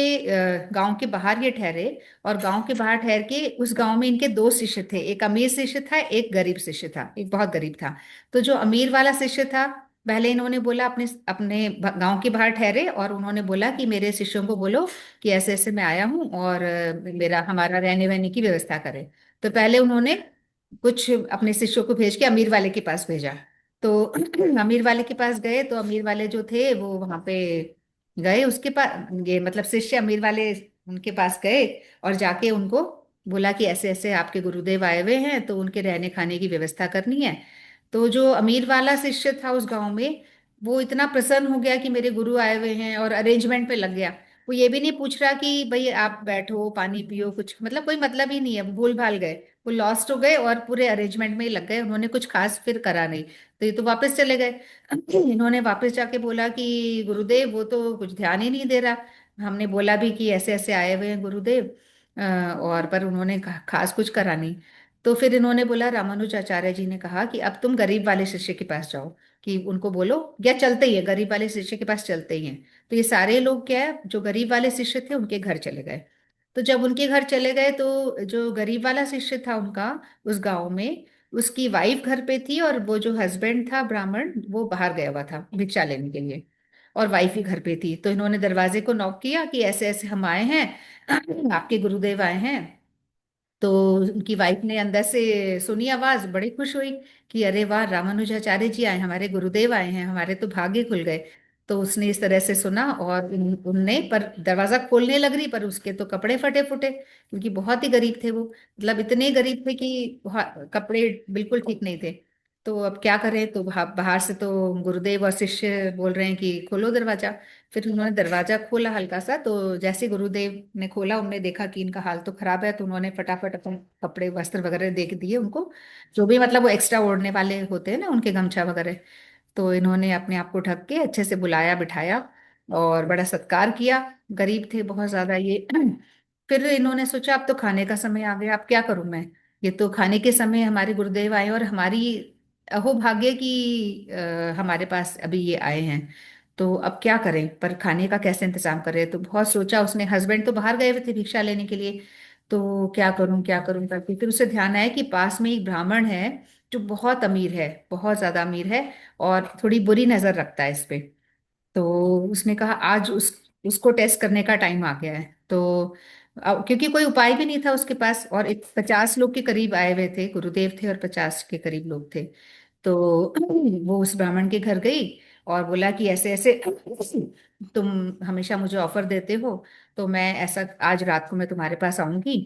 गांव के बाहर ये ठहरे। और गांव के बाहर ठहर के उस गांव में इनके 2 शिष्य थे, एक अमीर शिष्य था, एक गरीब शिष्य था, एक बहुत गरीब था। तो जो अमीर वाला शिष्य था, पहले इन्होंने बोला, अपने अपने गांव के बाहर ठहरे और उन्होंने बोला कि मेरे शिष्यों को बोलो कि ऐसे ऐसे मैं आया हूँ और मेरा हमारा रहने वहने की व्यवस्था करें। तो पहले उन्होंने कुछ अपने शिष्यों को भेज के अमीर वाले के पास भेजा। तो अमीर वाले के पास गए, तो अमीर वाले जो थे वो वहां पे गए उसके पास, ये मतलब शिष्य अमीर वाले उनके पास गए और जाके उनको बोला कि ऐसे ऐसे आपके गुरुदेव आए हुए हैं, तो उनके रहने खाने की व्यवस्था करनी है। तो जो अमीर वाला शिष्य था उस गांव में, वो इतना प्रसन्न हो गया कि मेरे गुरु आए हुए हैं और अरेंजमेंट पे लग गया। वो ये भी नहीं पूछ रहा कि भाई आप बैठो पानी पियो, कुछ मतलब कोई मतलब ही नहीं है, वो भूल भाल गए। वो लॉस्ट हो गए और पूरे अरेंजमेंट में ही लग गए, उन्होंने कुछ खास फिर करा नहीं। तो ये तो वापस चले गए। इन्होंने वापस जाके बोला कि गुरुदेव वो तो कुछ ध्यान ही नहीं दे रहा, हमने बोला भी कि ऐसे ऐसे आए हुए हैं गुरुदेव, और पर उन्होंने खास कुछ करा नहीं। तो फिर इन्होंने बोला, रामानुजाचार्य जी ने कहा कि अब तुम गरीब वाले शिष्य के पास जाओ, कि उनको बोलो, या चलते ही है, गरीब वाले शिष्य के पास चलते ही हैं। तो ये सारे लोग क्या है, जो गरीब वाले शिष्य थे उनके घर चले गए। तो जब उनके घर चले गए तो जो गरीब वाला शिष्य था उनका, उस गांव में, उसकी वाइफ घर पे थी, और वो जो हस्बैंड था ब्राह्मण, वो बाहर गया हुआ था भिक्षा लेने के लिए, और वाइफ ही घर पे थी। तो इन्होंने दरवाजे को नॉक किया कि ऐसे ऐसे हम आए हैं, आपके गुरुदेव आए हैं। तो उनकी वाइफ ने अंदर से सुनी आवाज, बड़ी खुश हुई कि अरे वाह, रामानुजाचार्य जी आए, हमारे गुरुदेव आए हैं, हमारे तो भाग्य खुल गए। तो उसने इस तरह से सुना, और उनने पर दरवाजा खोलने लग रही, पर उसके तो कपड़े फटे फुटे, क्योंकि बहुत ही गरीब थे वो, मतलब इतने गरीब थे कि कपड़े बिल्कुल ठीक नहीं थे। तो अब क्या करें, तो बाहर से तो गुरुदेव और शिष्य बोल रहे हैं कि खोलो दरवाजा। फिर उन्होंने दरवाजा खोला हल्का सा, तो जैसे गुरुदेव ने खोला, उन्होंने देखा कि इनका हाल तो खराब है, तो उन्होंने फटाफट अपने कपड़े वस्त्र वगैरह देख दिए उनको, जो भी मतलब वो एक्स्ट्रा ओढ़ने वाले होते हैं ना, उनके गमछा वगैरह। तो इन्होंने अपने आप को ढक के अच्छे से बुलाया बिठाया, और बड़ा सत्कार किया। गरीब थे बहुत ज्यादा ये। फिर इन्होंने सोचा अब तो खाने का समय आ गया, अब क्या करूं मैं, ये तो खाने के समय हमारे गुरुदेव आए, और हमारी अहोभाग्य की हमारे पास अभी ये आए हैं। तो अब क्या करें, पर खाने का कैसे इंतजाम करें, तो बहुत सोचा उसने। हस्बैंड तो बाहर गए हुए थे भिक्षा लेने के लिए, तो क्या करूं करके फिर उसे ध्यान आया कि पास में एक ब्राह्मण है, जो बहुत अमीर है, बहुत ज्यादा अमीर है, और थोड़ी बुरी नजर रखता है इस पे। तो उसने कहा आज उसको टेस्ट करने का टाइम आ गया है। तो क्योंकि कोई उपाय भी नहीं था उसके पास, और 50 लोग के करीब आए हुए थे, गुरुदेव थे और 50 के करीब लोग थे। तो वो उस ब्राह्मण के घर गई, और बोला कि ऐसे ऐसे तुम हमेशा मुझे ऑफर देते हो, तो मैं ऐसा आज रात को मैं तुम्हारे पास आऊंगी,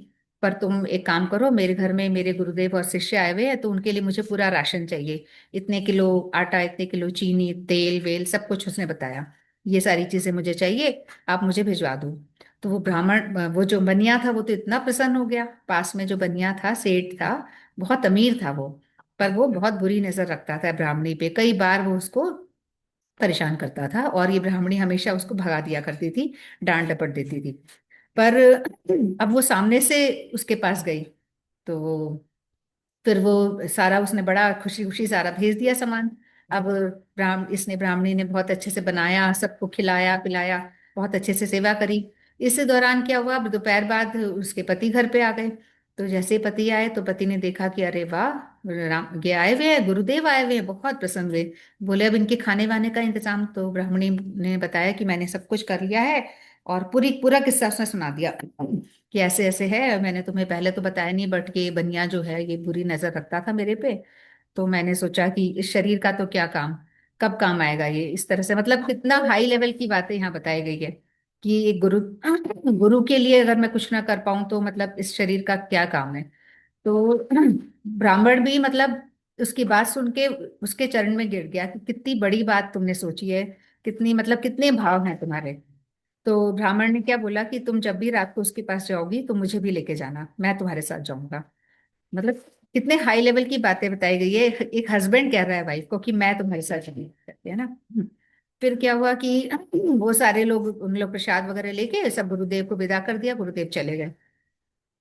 पर तुम एक काम करो, मेरे घर में मेरे गुरुदेव और शिष्य आए हुए हैं, तो उनके लिए मुझे पूरा राशन चाहिए, इतने किलो आटा, इतने किलो चीनी, तेल वेल सब कुछ उसने बताया, ये सारी चीजें मुझे चाहिए, आप मुझे भिजवा दो। तो वो ब्राह्मण, वो जो बनिया था, वो तो इतना प्रसन्न हो गया। पास में जो बनिया था, सेठ था, बहुत अमीर था वो, पर वो बहुत बुरी नजर रखता था ब्राह्मणी पे, कई बार वो उसको परेशान करता था, और ये ब्राह्मणी हमेशा उसको भगा दिया करती थी, डांट डपट देती थी। पर अब वो सामने से उसके पास गई, तो फिर वो सारा उसने बड़ा खुशी खुशी सारा भेज दिया सामान। अब इसने ब्राह्मणी ने बहुत अच्छे से बनाया, सबको खिलाया पिलाया, बहुत अच्छे से सेवा करी। इस दौरान क्या हुआ, अब दोपहर बाद उसके पति घर पे आ गए। तो जैसे ही पति आए, तो पति ने देखा कि अरे वाह, राम ये आए हुए हैं, गुरुदेव आए हुए हैं, बहुत प्रसन्न हुए। बोले अब इनके खाने वाने का इंतजाम। तो ब्राह्मणी ने बताया कि मैंने सब कुछ कर लिया है, और पूरा किस्सा उसने सुना दिया कि ऐसे ऐसे है, मैंने तुम्हें पहले तो बताया नहीं, बट ये बनिया जो है ये बुरी नजर रखता था मेरे पे, तो मैंने सोचा कि इस शरीर का तो क्या काम, कब काम आएगा ये, इस तरह से मतलब कितना हाई लेवल की बातें यहाँ बताई गई है, कि एक गुरु गुरु के लिए अगर मैं कुछ ना कर पाऊं, तो मतलब इस शरीर का क्या काम है। तो ब्राह्मण भी मतलब उसकी बात सुन के उसके चरण में गिर गया कि कितनी बड़ी बात तुमने सोची है, कितनी मतलब कितने भाव हैं तुम्हारे। तो ब्राह्मण ने क्या बोला कि तुम जब भी रात को उसके पास जाओगी तो मुझे भी लेके जाना, मैं तुम्हारे साथ जाऊंगा। मतलब कितने हाई लेवल की बातें बताई गई है, एक हस्बैंड कह रहा है वाइफ को कि मैं तुम्हारे साथ चलूंगा करके, है ना। फिर क्या हुआ कि वो सारे लोग, उन लोग प्रसाद वगैरह लेके सब गुरुदेव को विदा कर दिया, गुरुदेव चले गए।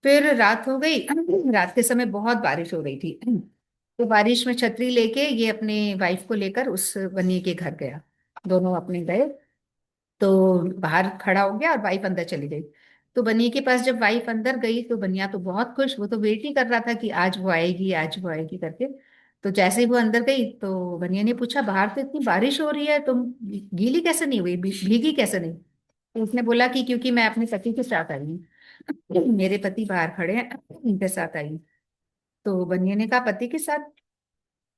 फिर रात हो गई, रात के समय बहुत बारिश हो रही थी। तो बारिश में छतरी लेके ये अपने वाइफ को लेकर उस बनिए के घर गया, दोनों अपने गए। तो बाहर खड़ा हो गया और वाइफ अंदर चली गई। तो बनिया के पास जब वाइफ अंदर गई, तो बनिया तो बहुत खुश, वो तो वेट ही कर रहा था कि आज वो आएगी, आज वो आएगी करके। तो जैसे ही वो अंदर गई, तो बनिया ने पूछा, बाहर तो इतनी बारिश हो रही है, तुम गीली कैसे नहीं हुई, भीगी कैसे नहीं। तो उसने बोला कि क्योंकि मैं अपने पति के साथ आई हूँ, मेरे पति बाहर खड़े हैं, उनके साथ आई हूँ। तो बनिया ने कहा, पति के साथ,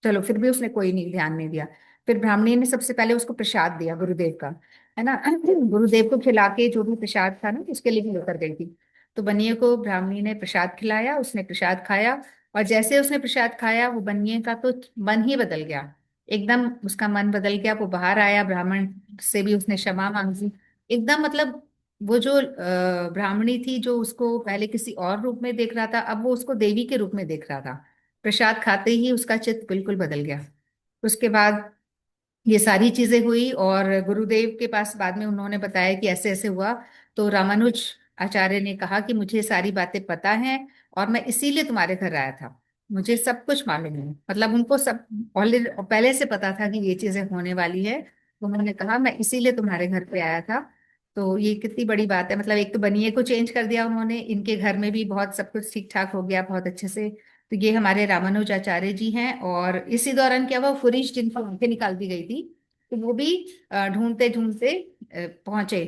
चलो फिर भी उसने कोई नहीं ध्यान नहीं दिया। फिर ब्राह्मणी ने सबसे पहले उसको प्रसाद दिया गुरुदेव का, है ना। गुरुदेव को खिला के जो भी प्रसाद था ना, उसके लिए भी लेकर गई थी। तो बनिए को ब्राह्मणी ने प्रसाद खिलाया, उसने प्रसाद खाया, और जैसे उसने प्रसाद खाया, वो बनिए का तो मन ही बदल गया, एकदम उसका मन बदल गया। वो बाहर आया, ब्राह्मण से भी उसने क्षमा मांगी, एकदम मतलब वो जो ब्राह्मणी थी, जो उसको पहले किसी और रूप में देख रहा था, अब वो उसको देवी के रूप में देख रहा था। प्रसाद खाते ही उसका चित्त बिल्कुल बदल गया। उसके बाद ये सारी चीजें हुई, और गुरुदेव के पास बाद में उन्होंने बताया कि ऐसे ऐसे हुआ। तो रामानुज आचार्य ने कहा कि मुझे सारी बातें पता हैं, और मैं इसीलिए तुम्हारे घर आया था, मुझे सब कुछ मालूम है, मतलब उनको सब ऑलरेडी पहले से पता था कि ये चीजें होने वाली है। तो उन्होंने कहा मैं इसीलिए तुम्हारे घर पे आया था। तो ये कितनी बड़ी बात है, मतलब एक तो बनिए को चेंज कर दिया उन्होंने, इनके घर में भी बहुत सब कुछ ठीक ठाक हो गया बहुत अच्छे से। तो ये हमारे रामानुजाचार्य जी हैं। और इसी दौरान क्या हुआ, फुरीश जिनको आंखें निकाल दी गई थी, तो वो भी ढूंढते ढूंढते पहुंचे।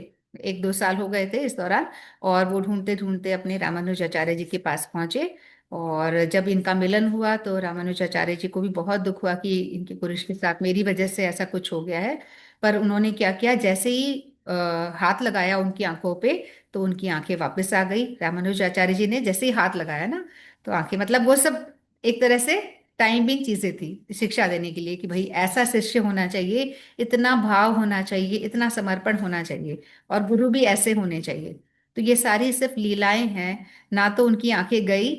1-2 साल हो गए थे इस दौरान। और वो ढूंढते ढूंढते अपने रामानुजाचार्य जी के पास पहुंचे। और जब इनका मिलन हुआ तो रामानुजाचार्य जी को भी बहुत दुख हुआ कि इनके पुरुष के साथ मेरी वजह से ऐसा कुछ हो गया है। पर उन्होंने क्या किया, जैसे ही हाथ लगाया उनकी आंखों पे, तो उनकी आंखें वापस आ गई। रामानुजाचार्य जी ने जैसे ही हाथ लगाया ना, तो आंखें, मतलब वो सब एक तरह से टाइमिंग चीजें थी शिक्षा देने के लिए कि भाई ऐसा शिष्य होना चाहिए, इतना भाव होना चाहिए, इतना समर्पण होना चाहिए, और गुरु भी ऐसे होने चाहिए। तो ये सारी सिर्फ लीलाएं हैं। ना तो उनकी आंखें गई,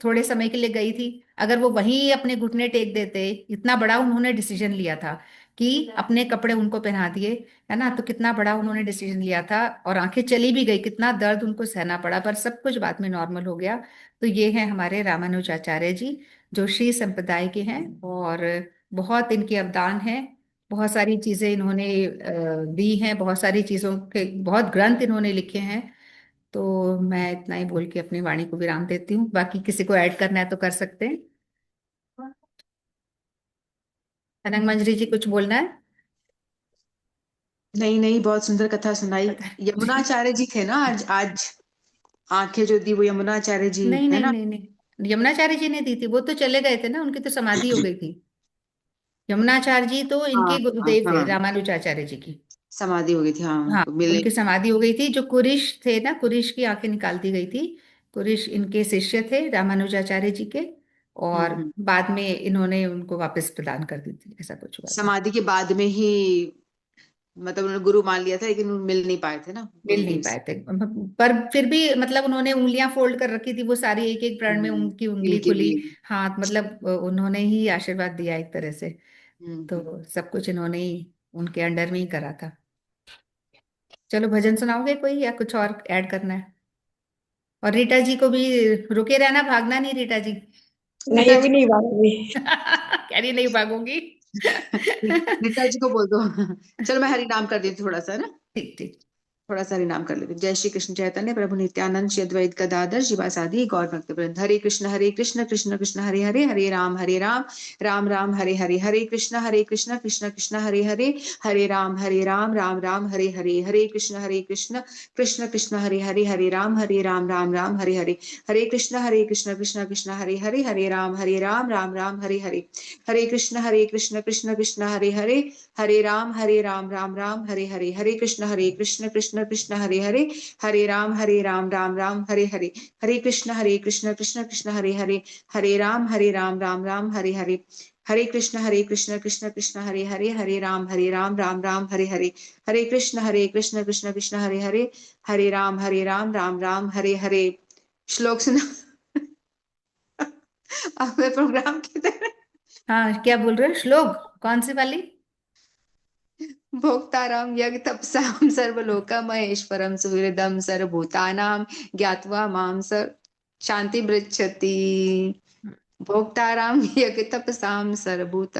थोड़े समय के लिए गई थी। अगर वो वहीं अपने घुटने टेक देते, इतना बड़ा उन्होंने डिसीजन लिया था कि अपने कपड़े उनको पहना दिए, है ना, तो कितना बड़ा उन्होंने डिसीजन लिया था। और आंखें चली भी गई, कितना दर्द उनको सहना पड़ा, पर सब कुछ बाद में नॉर्मल हो गया। तो ये हैं हमारे रामानुजाचार्य जी, जो श्री संप्रदाय के हैं। और बहुत इनके अवदान हैं। बहुत सारी चीजें इन्होंने दी हैं, बहुत सारी चीजों के बहुत ग्रंथ इन्होंने लिखे हैं। तो मैं इतना ही बोल के अपनी वाणी को विराम देती हूँ, बाकी किसी को ऐड करना है तो कर सकते हैं। अनंग मंजरी जी कुछ बोलना है? नहीं नहीं, बहुत सुंदर कथा सुनाई। पता यमुनाचार्य जी थे ना आज आज आंखें जो दी वो यमुनाचार्य जी नहीं है नहीं ना। नहीं नहीं, यमुनाचार्य जी ने दी थी, वो तो चले गए थे ना, उनकी तो समाधि हो गई थी। यमुनाचार्य जी तो हाँ इनके हाँ गुरुदेव थे, हाँ, रामानुजाचार्य जी की। समाधि हो गई थी, हाँ हाँ, तो मिले। उनकी समाधि हो गई थी। जो कुरिश थे ना, कुरिश की आंखें निकाल दी गई थी। कुरिश इनके शिष्य थे रामानुजाचार्य जी के। और हम्म। बाद में इन्होंने उनको वापस प्रदान कर दी थी, ऐसा कुछ हुआ था। समाधि के बाद में ही मतलब उन्होंने गुरु मान लिया था, लेकिन वो मिल नहीं पाए थे ना मिल नहीं गुरुदेव से। पाए थे। पर फिर भी मतलब उन्होंने उंगलियां फोल्ड कर रखी थी, वो सारी एक एक प्राण में उनकी उंगली इनके खुली। लिए। हाथ, मतलब उन्होंने ही आशीर्वाद दिया एक तरह से। हम्म। तो सब कुछ इन्होंने ही उनके अंडर में ही करा था। चलो, भजन सुनाओगे कोई, या कुछ और ऐड करना है? और रीटा जी को भी रुके रहना, भागना नहीं रीटा जी। नहीं, अभी नहीं भागूंगी। कह रही नहीं भागूंगी। रीता जी को बोल दो। चलो मैं हरि नाम कर देती हूँ थोड़ा सा ना। ठीक ठीक। थोड़ा सा हरि नाम कर लेते हैं। जय श्री कृष्ण चैतन्य प्रभु नित्यानंद श्री अद्वैत गदाधर शिवासादि गौर भक्त वृंद। हरे कृष्ण कृष्ण कृष्ण हरे हरे, हरे राम राम राम हरे हरे, हरे कृष्ण कृष्ण कृष्ण हरे हरे, हरे राम राम राम हरे हरे, हरे कृष्ण कृष्ण कृष्ण हरे राम राम राम हरे हरे, हरे कृष्ण कृष्ण कृष्ण हरे राम राम हरे हरे, हरे कृष्ण कृष्ण कृष्ण हरे राम राम राम हरे हरे, हरे कृष्ण कृष्ण कृष्ण हरे राम राम राम हरे हरे, हरे कृष्ण कृष्ण कृष्ण हरे राम राम हरे हरे, हरे कृष्ण कृष्ण कृष्ण हरे राम राम हरे हरे, हरे कृष्ण कृष्ण कृष्ण हरे राम राम हरे हरे। श्लोक सुना। अब मैं प्रोग्राम की तरह। हाँ, क्या बोल रहे हो, श्लोक कौन सी वाली? भोक्ताराम यज्ञ तपसाम सर्वलोक महेश्वरम सुहृदम सर्वभूतानां ज्ञात्वा माम स शांति पृच्छति। भोक्ताराम यज्ञ तपसाम सर्वभूत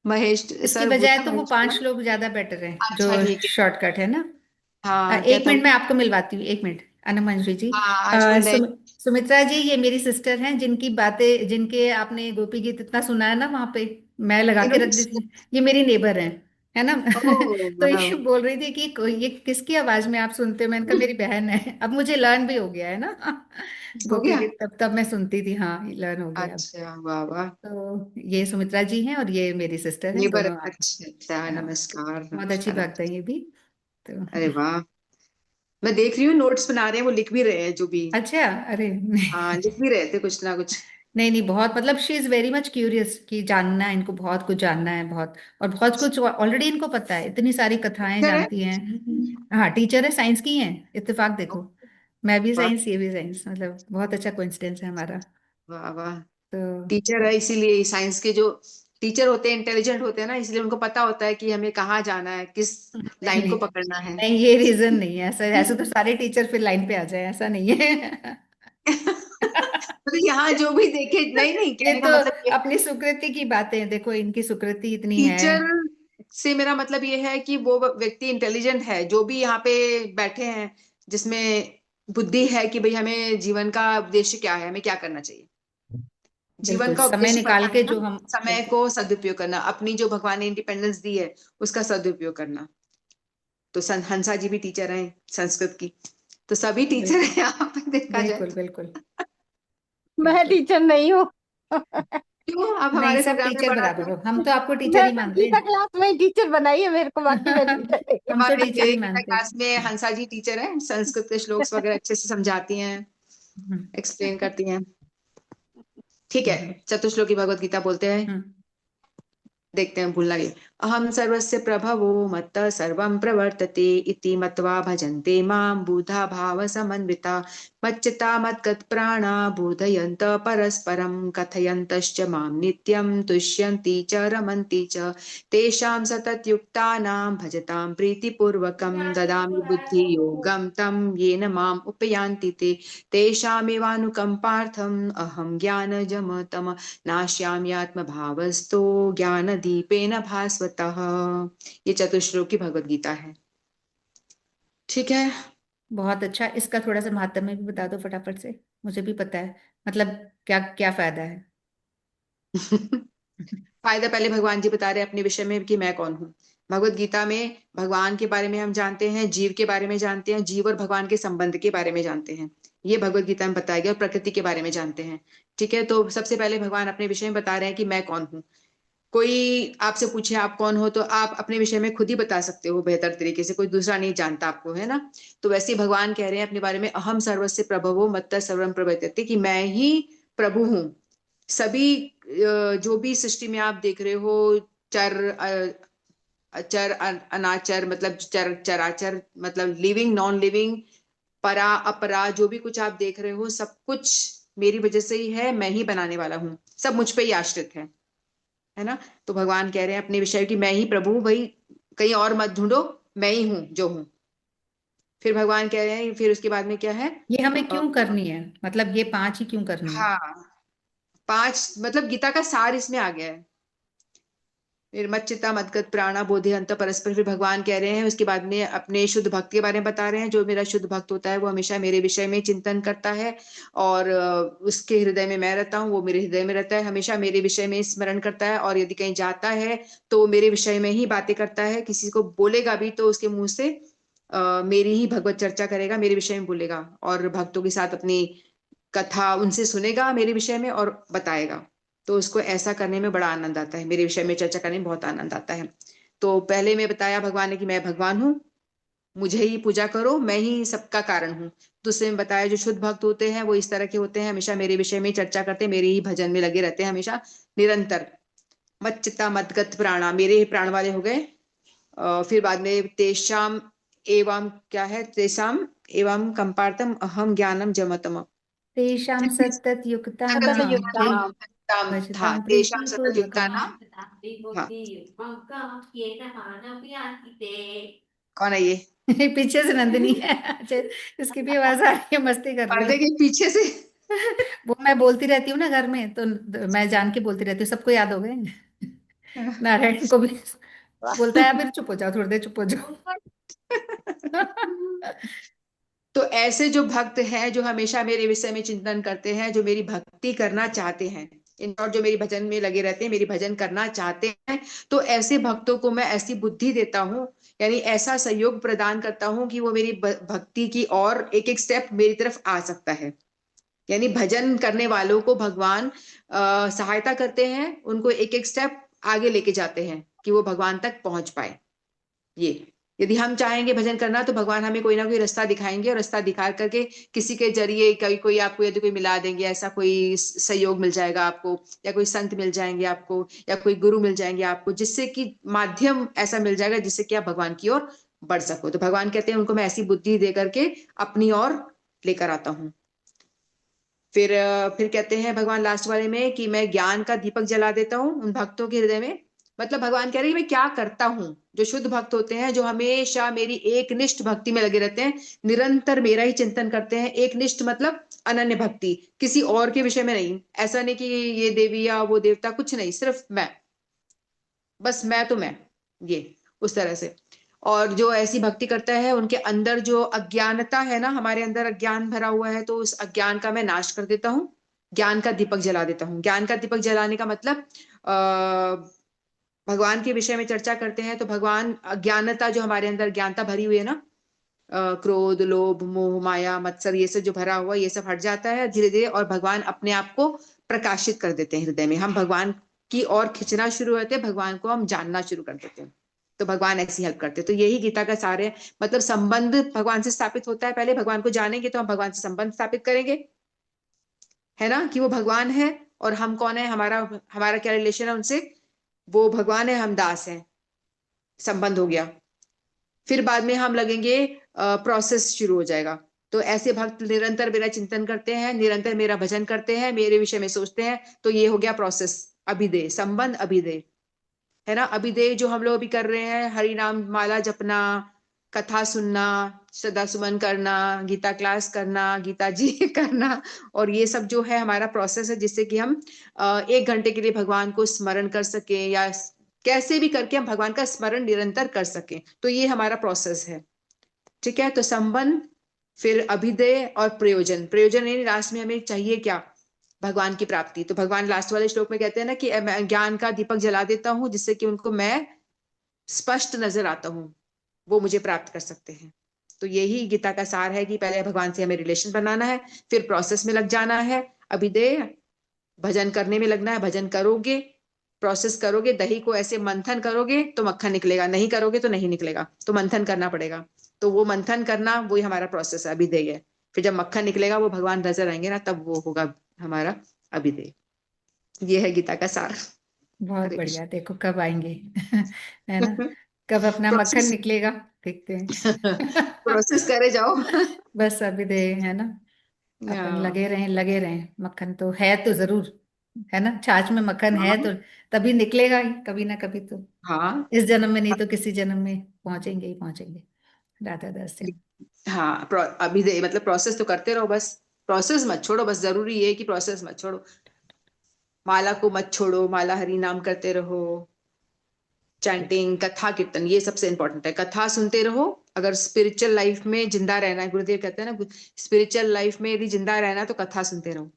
महेश इसकी बजाय सर्वभूत तो वो 5 महेश्वरम। श्लोक ज्यादा बेटर है, जो अच्छा ठीक है। शॉर्टकट है ना। हाँ क्या एक था मिनट, वो? मैं आपको मिलवाती हूँ, 1 मिनट। अनमंजरी जी, हाँ आज कोई नए। सुमित्रा जी, ये मेरी सिस्टर हैं, जिनकी बातें, जिनके आपने गोपी गीत इतना सुना है ना वहां पे, मैं लगा के रख दी इन्होंने। थी। ये मेरी नेबर हैं, है ना। ओह तो वाह। ये बोल रही थी कि ये किसकी आवाज में आप सुनते हो, मैंने कहा मेरी बहन है। अब मुझे लर्न भी हो गया है ना। हो गोपी गया। गीत तब तब मैं सुनती थी, हाँ, लर्न हो गया अब। अच्छा वाह वाह। तो ये सुमित्रा जी हैं और ये मेरी सिस्टर हैं, ये पर दोनों आप। अच्छा अच्छा, हाँ, नमस्कार बहुत अच्छी नमस्कार। भक्त है ये भी। तो अरे वाह। मैं देख रही हूँ नोट्स बना रहे हैं, वो लिख भी रहे हैं जो भी। अच्छा, अरे हाँ लिख भी रहे थे कुछ ना कुछ। नहीं नहीं, बहुत, मतलब she is very much curious कि जानना है इनको, बहुत कुछ जानना है बहुत। और बहुत कुछ ऑलरेडी इनको पता है, इतनी सारी कथाएं टीचर है। जानती हैं। हाँ, टीचर है, साइंस की हैं, इत्तेफाक देखो। मैं भी वाह साइंस, ये भी साइंस, मतलब बहुत अच्छा कोइंसिडेंस है हमारा। वाह वाह। तो टीचर है इसीलिए साइंस के जो टीचर होते हैं इंटेलिजेंट होते हैं ना, इसलिए उनको पता होता है कि हमें कहाँ जाना है, किस नहीं लाइन को नहीं पकड़ना है। नहीं, ये रीजन नहीं है, ऐसा ऐसे तो सारे टीचर फिर लाइन पे आ जाए, ऐसा नहीं है। मतलब यहाँ जो भी देखे, नहीं नहीं, ये कहने का तो मतलब ये अपनी सुकृति की बातें हैं, देखो इनकी सुकृति इतनी है। टीचर से मेरा मतलब ये है कि वो व्यक्ति इंटेलिजेंट है, जो भी यहाँ पे बैठे हैं, जिसमें बुद्धि है कि भाई हमें जीवन का उद्देश्य क्या है, हमें क्या करना चाहिए। जीवन बिल्कुल का समय उद्देश्य निकाल पता के है ना, जो हम समय बिल्कुल को सदुपयोग करना, अपनी जो भगवान ने इंडिपेंडेंस दी है उसका सदुपयोग करना। तो हंसा जी भी टीचर हैं संस्कृत की, तो सभी टीचर बिल्कुल हैं यहाँ पे देखा जाए बिल्कुल तो। बिल्कुल मैं बिल्कुल। टीचर नहीं हूँ। क्यों, आप नहीं, हमारे सब प्रोग्राम में टीचर पढ़ाते बराबर हो। हो, हम तो आपको टीचर मैं ही तो मानते गीता हैं। क्लास में ही टीचर बनाई है मेरे को, बाकी मैं टीचर नहीं हूँ। हम तो हमारे टीचर ही गीता मानते हैं। क्लास में हंसा जी टीचर है, संस्कृत के श्लोक्स वगैरह अच्छे से समझाती हैं, हम्म, एक्सप्लेन करती हैं। ठीक है, हम्म, चतुश्लोकी भगवत गीता बोलते हैं, हम्म। देखते हैं, भूलना नहीं। अहम सर्वस्य प्रभवो मत्तः सर्वं प्रवर्तते इति मत्वा भजन्ते मां बुधा भाव समन्विता मच्चित्ता मद्गत प्राणा बोधयन्त परस्परं कथयन्तश्च मां नित्यं तुष्यन्ति च रमन्ति च तेषां सततयुक्तानां भजतां प्रीतिपूर्वकं ददामि बुद्धियोगं तं येन माम् उपयान्ति ते तेषामेवानुकम्पार्थम् अहं ज्ञानजमतम नाश्याम्य आत्मभावस्तो ज्ञान दीपेन भास्वतः। ये चतुश्लोकी भगवत गीता है। ठीक है। बहुत अच्छा, इसका थोड़ा सा महात्म्य भी बता दो फटाफट से, मुझे भी पता है, मतलब क्या क्या फायदा है। फायदा पहले भगवान जी बता रहे हैं अपने विषय में कि मैं कौन हूँ। भगवत गीता में भगवान के बारे में हम जानते हैं, जीव के बारे में जानते हैं, जीव और भगवान के संबंध के बारे में जानते हैं, ये भगवत गीता में बताया गया, और प्रकृति के बारे में जानते हैं। ठीक है, तो सबसे पहले भगवान अपने विषय में बता रहे हैं कि मैं कौन हूँ। कोई आपसे पूछे आप कौन हो, तो आप अपने विषय में खुद ही बता सकते हो बेहतर तरीके से, कोई दूसरा नहीं जानता आपको, है ना। तो वैसे ही भगवान कह रहे हैं अपने बारे में, अहम सर्वस्य प्रभवो मत्तः सर्वं प्रवर्तते, कि मैं ही प्रभु हूँ। सभी जो भी सृष्टि में आप देख रहे हो, चर अचर अनाचर, मतलब चर चराचर, मतलब लिविंग नॉन लिविंग, परा अपरा, जो भी कुछ आप देख रहे हो सब कुछ मेरी वजह से ही है, मैं ही बनाने वाला हूँ, सब मुझ पे ही आश्रित है ना। तो भगवान कह रहे हैं अपने विषय की मैं ही प्रभु हूं भाई, कहीं और मत ढूंढो, मैं ही हूं जो हूं। फिर भगवान कह रहे हैं, फिर उसके बाद में क्या है। ये हमें अ, क्यों करनी है, मतलब ये 5 ही क्यों करनी है। हाँ, 5 मतलब गीता का सार इसमें आ गया है। फिर मच्चिता मदगत प्राणा बोधि अंत परस्पर, फिर भगवान कह रहे हैं उसके बाद में अपने शुद्ध भक्त के बारे में बता रहे हैं। जो मेरा शुद्ध भक्त होता है वो हमेशा मेरे विषय में चिंतन करता है, और उसके हृदय में मैं रहता हूँ, वो मेरे हृदय में रहता है, हमेशा मेरे विषय में स्मरण करता है, और यदि कहीं जाता है तो मेरे विषय में ही बातें करता है, किसी को बोलेगा भी तो उसके मुंह से मेरी ही भगवत चर्चा करेगा, मेरे विषय में बोलेगा, और भक्तों के साथ अपनी कथा उनसे सुनेगा मेरे विषय में और बताएगा। तो उसको ऐसा करने में बड़ा आनंद आता है, मेरे विषय में चर्चा करने में बहुत आनंद आता है। तो पहले में बताया भगवान ने कि मैं भगवान हूँ, मुझे ही पूजा करो, मैं ही सबका कारण हूँ। दूसरे में बताया जो शुद्ध भक्त होते हैं वो इस तरह के होते हैं, हमेशा मेरे विषय में चर्चा करते हैं, मेरे ही भजन में लगे रहते हैं हमेशा निरंतर। मत चित्ता मदगत प्राणा, मेरे ही प्राण वाले हो गए। फिर बाद में तेषाम एवं क्या है, तेषाम एवं कंपार्थम अहम ज्ञानम जमतम। तेषां सकल सततयुक्तानां युक्ता नाम था भजतां तेषां सततयुक्ता प्रीतिपूर्वकम्। नाम। हाँ, कौन है ये। पीछे से नंदिनी है। अच्छा, इसकी भी आवाज आ रही है, मस्ती कर रही पर्दे है। के पीछे से। वो मैं बोलती रहती हूँ ना घर में, तो मैं जान के बोलती रहती हूँ, सबको याद हो गए। नारायण को भी बोलता है, फिर चुप हो जाओ, थोड़ी देर चुप हो जाओ। तो ऐसे जो भक्त हैं जो हमेशा मेरे विषय में चिंतन करते हैं, जो मेरी भक्ति करना चाहते हैं, इन शॉर्ट जो मेरी भजन में लगे रहते हैं, मेरी भजन करना चाहते हैं, तो ऐसे भक्तों को मैं ऐसी बुद्धि देता हूँ, यानी ऐसा सहयोग प्रदान करता हूँ कि वो मेरी भक्ति की और एक एक स्टेप मेरी तरफ आ सकता है। यानी भजन करने वालों को भगवान सहायता करते हैं, उनको एक एक स्टेप आगे लेके जाते हैं कि वो भगवान तक पहुंच पाए। ये यदि हम चाहेंगे भजन करना तो भगवान हमें कोई ना कोई रास्ता दिखाएंगे, और रास्ता दिखा करके किसी के जरिए कोई कोई आपको यदि कोई मिला देंगे, ऐसा कोई सहयोग मिल जाएगा आपको, या कोई संत मिल जाएंगे आपको, या कोई गुरु मिल जाएंगे आपको, जिससे कि माध्यम ऐसा मिल जाएगा जिससे कि आप भगवान की ओर बढ़ सको। तो भगवान कहते हैं उनको मैं ऐसी बुद्धि दे करके अपनी ओर लेकर आता हूँ। फिर कहते हैं भगवान लास्ट वाले में कि मैं ज्ञान का दीपक जला देता हूँ उन भक्तों के हृदय में। मतलब भगवान कह रहे हैं कि मैं क्या करता हूँ, जो शुद्ध भक्त होते हैं, जो हमेशा मेरी एक निष्ठ भक्ति में लगे रहते हैं, निरंतर मेरा ही चिंतन करते हैं। एक निष्ठ मतलब अनन्य भक्ति, किसी और के विषय में नहीं। ऐसा नहीं कि ये देवी या वो देवता, कुछ नहीं, सिर्फ मैं, बस मैं तो मैं, ये उस तरह से। और जो ऐसी भक्ति करता है, उनके अंदर जो अज्ञानता है ना, हमारे अंदर अज्ञान भरा हुआ है, तो उस अज्ञान का मैं नाश कर देता हूँ, ज्ञान का दीपक जला देता हूँ। ज्ञान का दीपक जलाने का मतलब भगवान के विषय में चर्चा करते हैं तो भगवान, अज्ञानता जो हमारे अंदर ज्ञानता भरी हुई है ना, क्रोध, लोभ, मोह, माया, मत्सर, ये सब जो भरा हुआ, ये सब हट जाता है धीरे धीरे, और भगवान अपने आप को प्रकाशित कर देते हैं हृदय में। हम भगवान की ओर खिंचना शुरू होते हैं, भगवान को हम जानना शुरू कर देते हैं, तो भगवान ऐसी हेल्प करते हैं। तो यही गीता का सार है। मतलब संबंध भगवान से स्थापित होता है। पहले भगवान को जानेंगे तो हम भगवान से संबंध स्थापित करेंगे, है ना, कि वो भगवान है और हम कौन है, हमारा हमारा क्या रिलेशन है उनसे। वो भगवान है, हम दास हैं, संबंध हो गया। फिर बाद में हम लगेंगे, प्रोसेस शुरू हो जाएगा। तो ऐसे भक्त निरंतर मेरा चिंतन करते हैं, निरंतर मेरा भजन करते हैं, मेरे विषय में सोचते हैं, तो ये हो गया प्रोसेस, अभिदेय संबंध, अभिदेय, है ना। अभिदेय जो हम लोग भी कर रहे हैं, हरि नाम माला जपना, कथा सुनना, सदा सुमन करना, गीता क्लास करना, गीता जी करना, और ये सब जो है हमारा प्रोसेस है, जिससे कि हम 1 घंटे के लिए भगवान को स्मरण कर सके, या कैसे भी करके हम भगवान का स्मरण निरंतर कर सकें। तो ये हमारा प्रोसेस है, ठीक है। तो संबंध, फिर अभिदय और प्रयोजन। प्रयोजन यानी लास्ट में हमें चाहिए क्या, भगवान की प्राप्ति। तो भगवान लास्ट वाले श्लोक में कहते हैं ना कि मैं ज्ञान का दीपक जला देता हूं, जिससे कि उनको मैं स्पष्ट नजर आता हूं, वो मुझे प्राप्त कर सकते हैं। तो यही गीता का सार है कि पहले भगवान से हमें रिलेशन बनाना है, फिर प्रोसेस में लग जाना है, अभिदय, भजन करने में लगना है। भजन करोगे, प्रोसेस करोगे, दही को ऐसे मंथन करोगे तो मक्खन निकलेगा, नहीं करोगे तो नहीं निकलेगा, तो मंथन करना पड़ेगा। तो वो मंथन करना, वही हमारा प्रोसेस है, अभिदेय है। फिर जब मक्खन निकलेगा, वो भगवान नजर आएंगे ना, तब वो होगा हमारा अभिदेय। ये है गीता का सार। बहुत हरे बढ़िया, कृष्ण। देखो कब आएंगे है ना, कब अपना मक्खन प्रोसेस निकलेगा, देखते हैं प्रोसेस करे जाओ। बस अभी दे, है ना, अपन हाँ लगे रहें, मक्खन तो है तो जरूर, है ना, छाछ में मक्खन है हाँ तो तभी निकलेगा ही, कभी ना कभी तो। हाँ इस जन्म में नहीं तो किसी जन्म में पहुंचेंगे ही पहुंचेंगे, राधा दास से। हाँ। अभिदेय मतलब प्रोसेस तो करते रहो बस, प्रोसेस मत छोड़ो, बस जरूरी ये है कि प्रोसेस मत छोड़ो। माला को मत छोड़ो, माला हरि नाम करते रहो, चैंटिंग, कथा कीर्तन, ये सबसे इंपॉर्टेंट है। कथा सुनते रहो। अगर स्पिरिचुअल लाइफ में जिंदा रहना है, गुरुदेव कहते हैं ना, स्पिरिचुअल लाइफ में यदि जिंदा रहना है तो कथा सुनते रहो।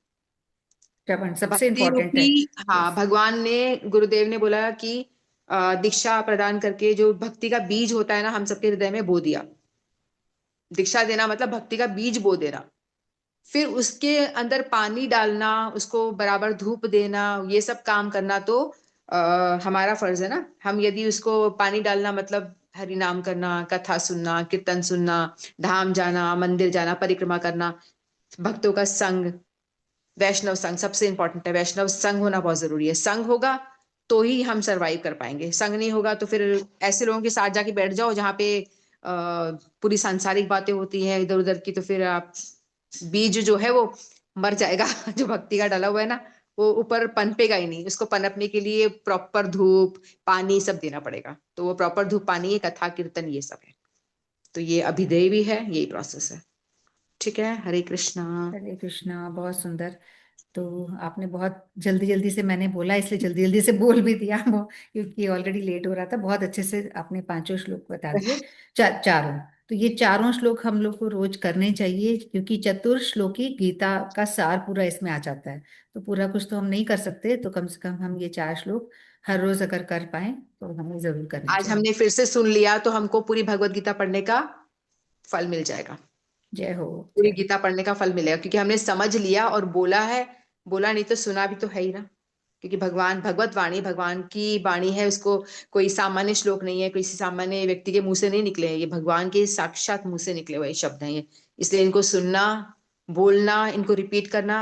श्रवण सबसे भक्ति इम्पोर्टेंट रूपी, है। हाँ, यस। भगवान ने, गुरुदेव ने बोला कि दीक्षा प्रदान करके जो भक्ति का बीज होता है ना, हम सबके हृदय में बो दिया। दीक्षा देना मतलब भक्ति का बीज बो देना। फिर उसके अंदर पानी डालना, उसको बराबर धूप देना, ये सब काम करना तो हमारा फर्ज है ना। हम यदि उसको पानी डालना मतलब हरि नाम करना, कथा सुनना, कीर्तन सुनना, धाम जाना, मंदिर जाना, परिक्रमा करना, भक्तों का संग, वैष्णव संग सबसे इंपॉर्टेंट है। वैष्णव संग होना बहुत जरूरी है। संग होगा तो ही हम सरवाइव कर पाएंगे। संग नहीं होगा तो फिर ऐसे लोगों के साथ जाके बैठ जाओ जहाँ पे पूरी सांसारिक बातें होती हैं इधर उधर की, तो फिर आप, बीज जो है वो मर जाएगा जो भक्ति का डला हुआ है ना, वो ऊपर पनपेगा ही नहीं। उसको पनपने के लिए प्रॉपर धूप पानी सब देना पड़ेगा। तो वो प्रॉपर धूप पानी है, कथा कीर्तन ये सब है। तो ये अभिदेय भी है, यही प्रोसेस है। ठीक है, हरे कृष्णा। हरे कृष्णा, बहुत सुंदर। तो आपने बहुत जल्दी जल्दी से, मैंने बोला इसलिए जल्दी जल्दी से बोल भी दिया वो, क्योंकि ऑलरेडी लेट हो रहा था। बहुत अच्छे से आपने पांचों श्लोक बता दिए, चारों। तो ये चारों श्लोक हम लोग को रोज करने चाहिए, क्योंकि चतुर्श्लोकी गीता का सार पूरा इसमें आ जाता है। तो पूरा कुछ तो हम नहीं कर सकते, तो कम से कम हम ये 4 श्लोक हर रोज अगर कर पाए तो हमें जरूर करने आज चाहिए। हमने फिर से सुन लिया तो हमको पूरी भगवत गीता पढ़ने का फल मिल जाएगा। जय हो। पूरी जय हो। गीता पढ़ने का फल मिलेगा, क्योंकि हमने समझ लिया और बोला है। बोला नहीं तो सुना भी तो है ही ना। क्योंकि भगवान, भगवत वाणी भगवान की वाणी है, उसको कोई सामान्य श्लोक नहीं है, किसी सामान्य व्यक्ति के मुंह से नहीं निकले हैं। ये भगवान के साक्षात मुंह से निकले हुए शब्द हैं ये। इसलिए इनको सुनना, बोलना, इनको रिपीट करना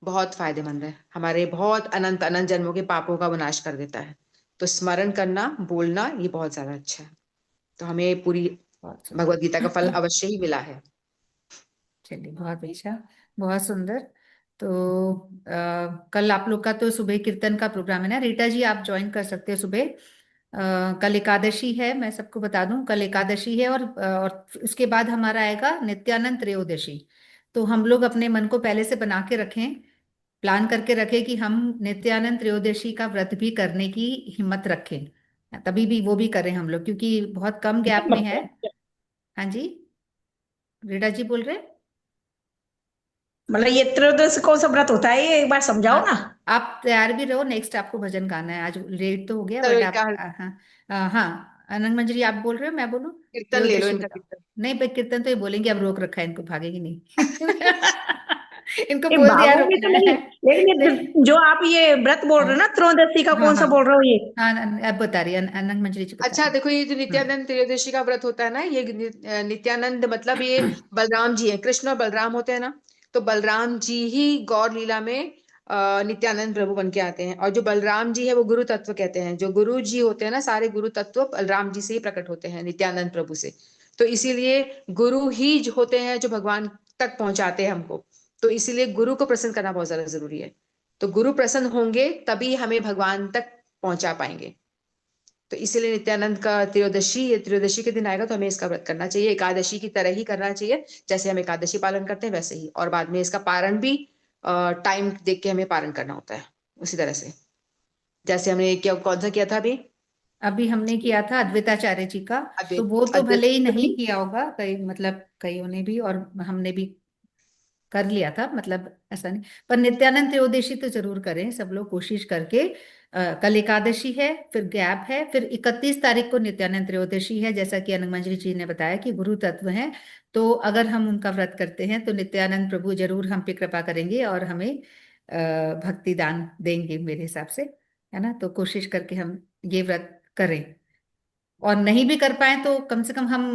बहुत फायदेमंद है। हमारे बहुत अनंत अनंत जन्मों के पापों का विनाश कर देता है। तो स्मरण करना, बोलना, ये बहुत ज्यादा अच्छा है। तो हमें पूरी बहुत भगवत गीता का फल सुंदर अवश्य ही मिला है। चलिए, बहुत अच्छा, बहुत सुंदर। तो कल आप लोग का तो सुबह कीर्तन का प्रोग्राम है ना रीटा जी, आप ज्वाइन कर सकते हैं सुबह कल एकादशी है, मैं सबको बता दूं, कल एकादशी है। और उसके बाद हमारा आएगा नित्यानंद त्रयोदशी। तो हम लोग अपने मन को पहले से बना के रखें, प्लान करके रखें कि हम नित्यानंद त्रयोदशी का व्रत भी करने की हिम्मत रखें, तभी भी वो भी करें हम लोग, क्योंकि बहुत कम गैप में है। हाँ जी, रीटा जी बोल रहे हैं। मतलब ये त्रयोदशी कौन सा व्रत होता है, ये एक बार समझाओ ना। आप तैयार भी रहो, नेक्स्ट आपको भजन गाना है। आज लेट तो हो गया चलो बट इनका आप हाँ हाँ, अनंत मंजरी आप बोल रहे हो, मैं बोलूं? कीर्तन ले लो, त्रयोदशी इनका बताओ। कीर्तन। नहीं भाई, कीर्तन तो ये बोलेंगे, अब रोक रखा है इनको, भागेगी नहीं। इनको ये बोल दिया भागोगे रुकना तो नहीं, है। लेकिन नहीं, ये जो आप ये व्रत बोल रहे हो ना त्रयोदशी का, हाँ कौन सा हाँ बोल रहे हो ये? हाँ, अब बता रही है, अनंत मंजरी जी बता अच्छा रही देखो, ये जो है। नित्यानंद त्रयोदशी का व्रत होता है ना, ये नित्यानंद मतलब ये बलराम जी है, कृष्ण और बलराम होते हैं ना। तो बलराम जी ही गौर लीला में नित्यानंद प्रभु बन के आते हैं। और जो बलराम जी है वो गुरु तत्व कहते हैं, जो गुरु जी होते हैं ना, सारे गुरु तत्व बलराम जी से ही प्रकट होते हैं, नित्यानंद प्रभु से। तो इसीलिए गुरु ही जो होते हैं जो भगवान तक पहुंचाते हैं हमको। तो इसीलिए गुरु को प्रसन्न करना बहुत ज्यादा जरूरी है। तो गुरु प्रसन्न होंगे तभी हमें भगवान तक पहुंचा पाएंगे। तो इसीलिए नित्यानंद का त्रयोदशी, ये त्रयोदशी के दिन आएगा तो हमें इसका व्रत करना चाहिए, एकादशी की तरह ही करना चाहिए, जैसे हम एकादशी पालन करते हैं वैसे ही। और बाद में इसका पारण भी टाइम देख के हमें पारण करना होता है, उसी तरह से जैसे हमने क्या, कौन सा किया था अभी? अभी हमने किया था अद्वैताचार्य जी का। तो वो अद्वैत तो भले ही अद्वैत नहीं किया होगा, कई मतलब कईयों ने भी, और हमने भी कर लिया था, मतलब ऐसा नहीं। पर नित्यानंद त्रयोदशी तो जरूर करें सब लोग कोशिश करके। कल एकादशी है, फिर गैप है, फिर 31 तारीख को नित्यानंद त्रयोदशी है, जैसा कि अनंत मंजरी जी ने बताया कि गुरु तत्व हैं। तो अगर हम उनका व्रत करते हैं तो नित्यानंद प्रभु जरूर हम पे कृपा करेंगे और हमें भक्ति दान देंगे मेरे हिसाब से, है ना। तो कोशिश करके हम ये व्रत करें। और नहीं भी कर पाए तो कम से कम हम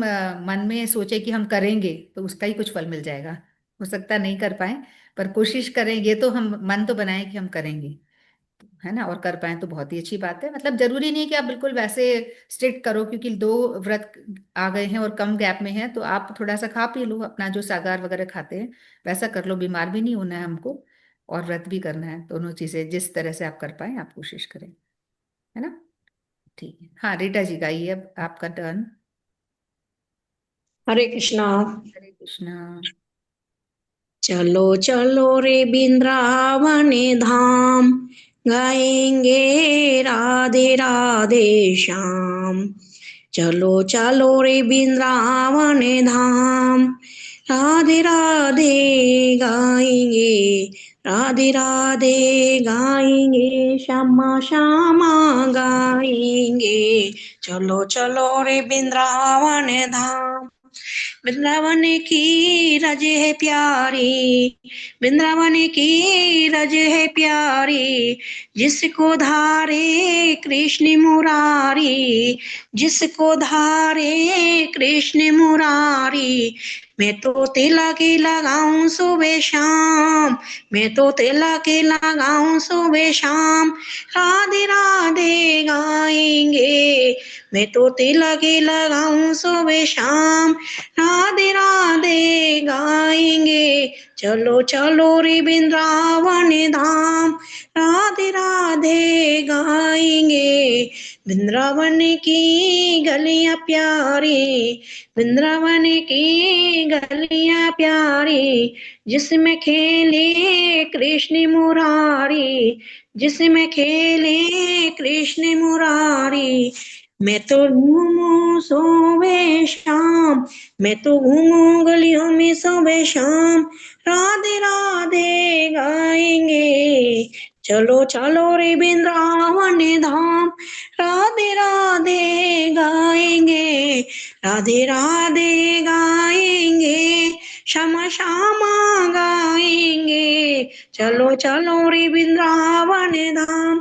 मन में सोचे कि हम करेंगे, तो उसका ही कुछ फल मिल जाएगा। हो सकता है नहीं कर पाए, पर कोशिश करें, ये तो हम मन तो बनाएं कि हम करेंगे, है ना। और कर पाए तो बहुत ही अच्छी बात है। मतलब जरूरी नहीं कि आप बिल्कुल वैसे स्ट्रिक्ट करो, क्योंकि 2 व्रत आ गए हैं और कम गैप में है, तो आप थोड़ा सा खा पी लो, अपना जो सागार वगैरह खाते हैं वैसा कर लो। बीमार भी नहीं होना है हमको, और व्रत भी करना है। दोनों चीजें जिस तरह से आप कर पाए आप कोशिश करें, है ना। ठीक है, हाँ रीटा जी गाइए, अब आपका टर्न। हरे कृष्णा। हरे कृष्णा। चलो चलो रे वृंदावन धाम, गाएंगे राधे राधे श्याम। चलो चलो रे वृंदावन धाम, राधे राधे गाएंगे, राधे राधे गाएंगे, श्यामा श्यामा गाएंगे। चलो चलो रे वृंदावन धाम, वृंदावन की रज है प्यारी, वृंदावन की रज है प्यारी, जिसको धारे कृष्ण मुरारी, जिसको धारे कृष्ण मुरारी। मैं तो तिलक लगाऊं सुबह शाम, मैं तो तिलक लगाऊं सुबह शाम, राधे राधे गाएंगे। मैं तो तिलक लगाऊं सुबह शाम, राधे राधे गाएंगे। चलो चलो रे वृंदावन धाम, राधे राधे गाएंगे। वृंदावन की गलियां प्यारी, वृंदावन की गलियां प्यारी, जिसमें खेले कृष्ण मुरारी, जिसमें खेले कृष्ण मुरारी। मैं तो घूमूं सुबह शाम, मैं तो घूमूं गलियों में सुबह शाम, राधे राधे गाएंगे। चलो चलो रे वृंदावन धाम, राधे राधे गाएंगे, राधे राधे गाएंगे, श्यामा श्यामा गाएंगे। चलो चलो रे वृंदावन धाम,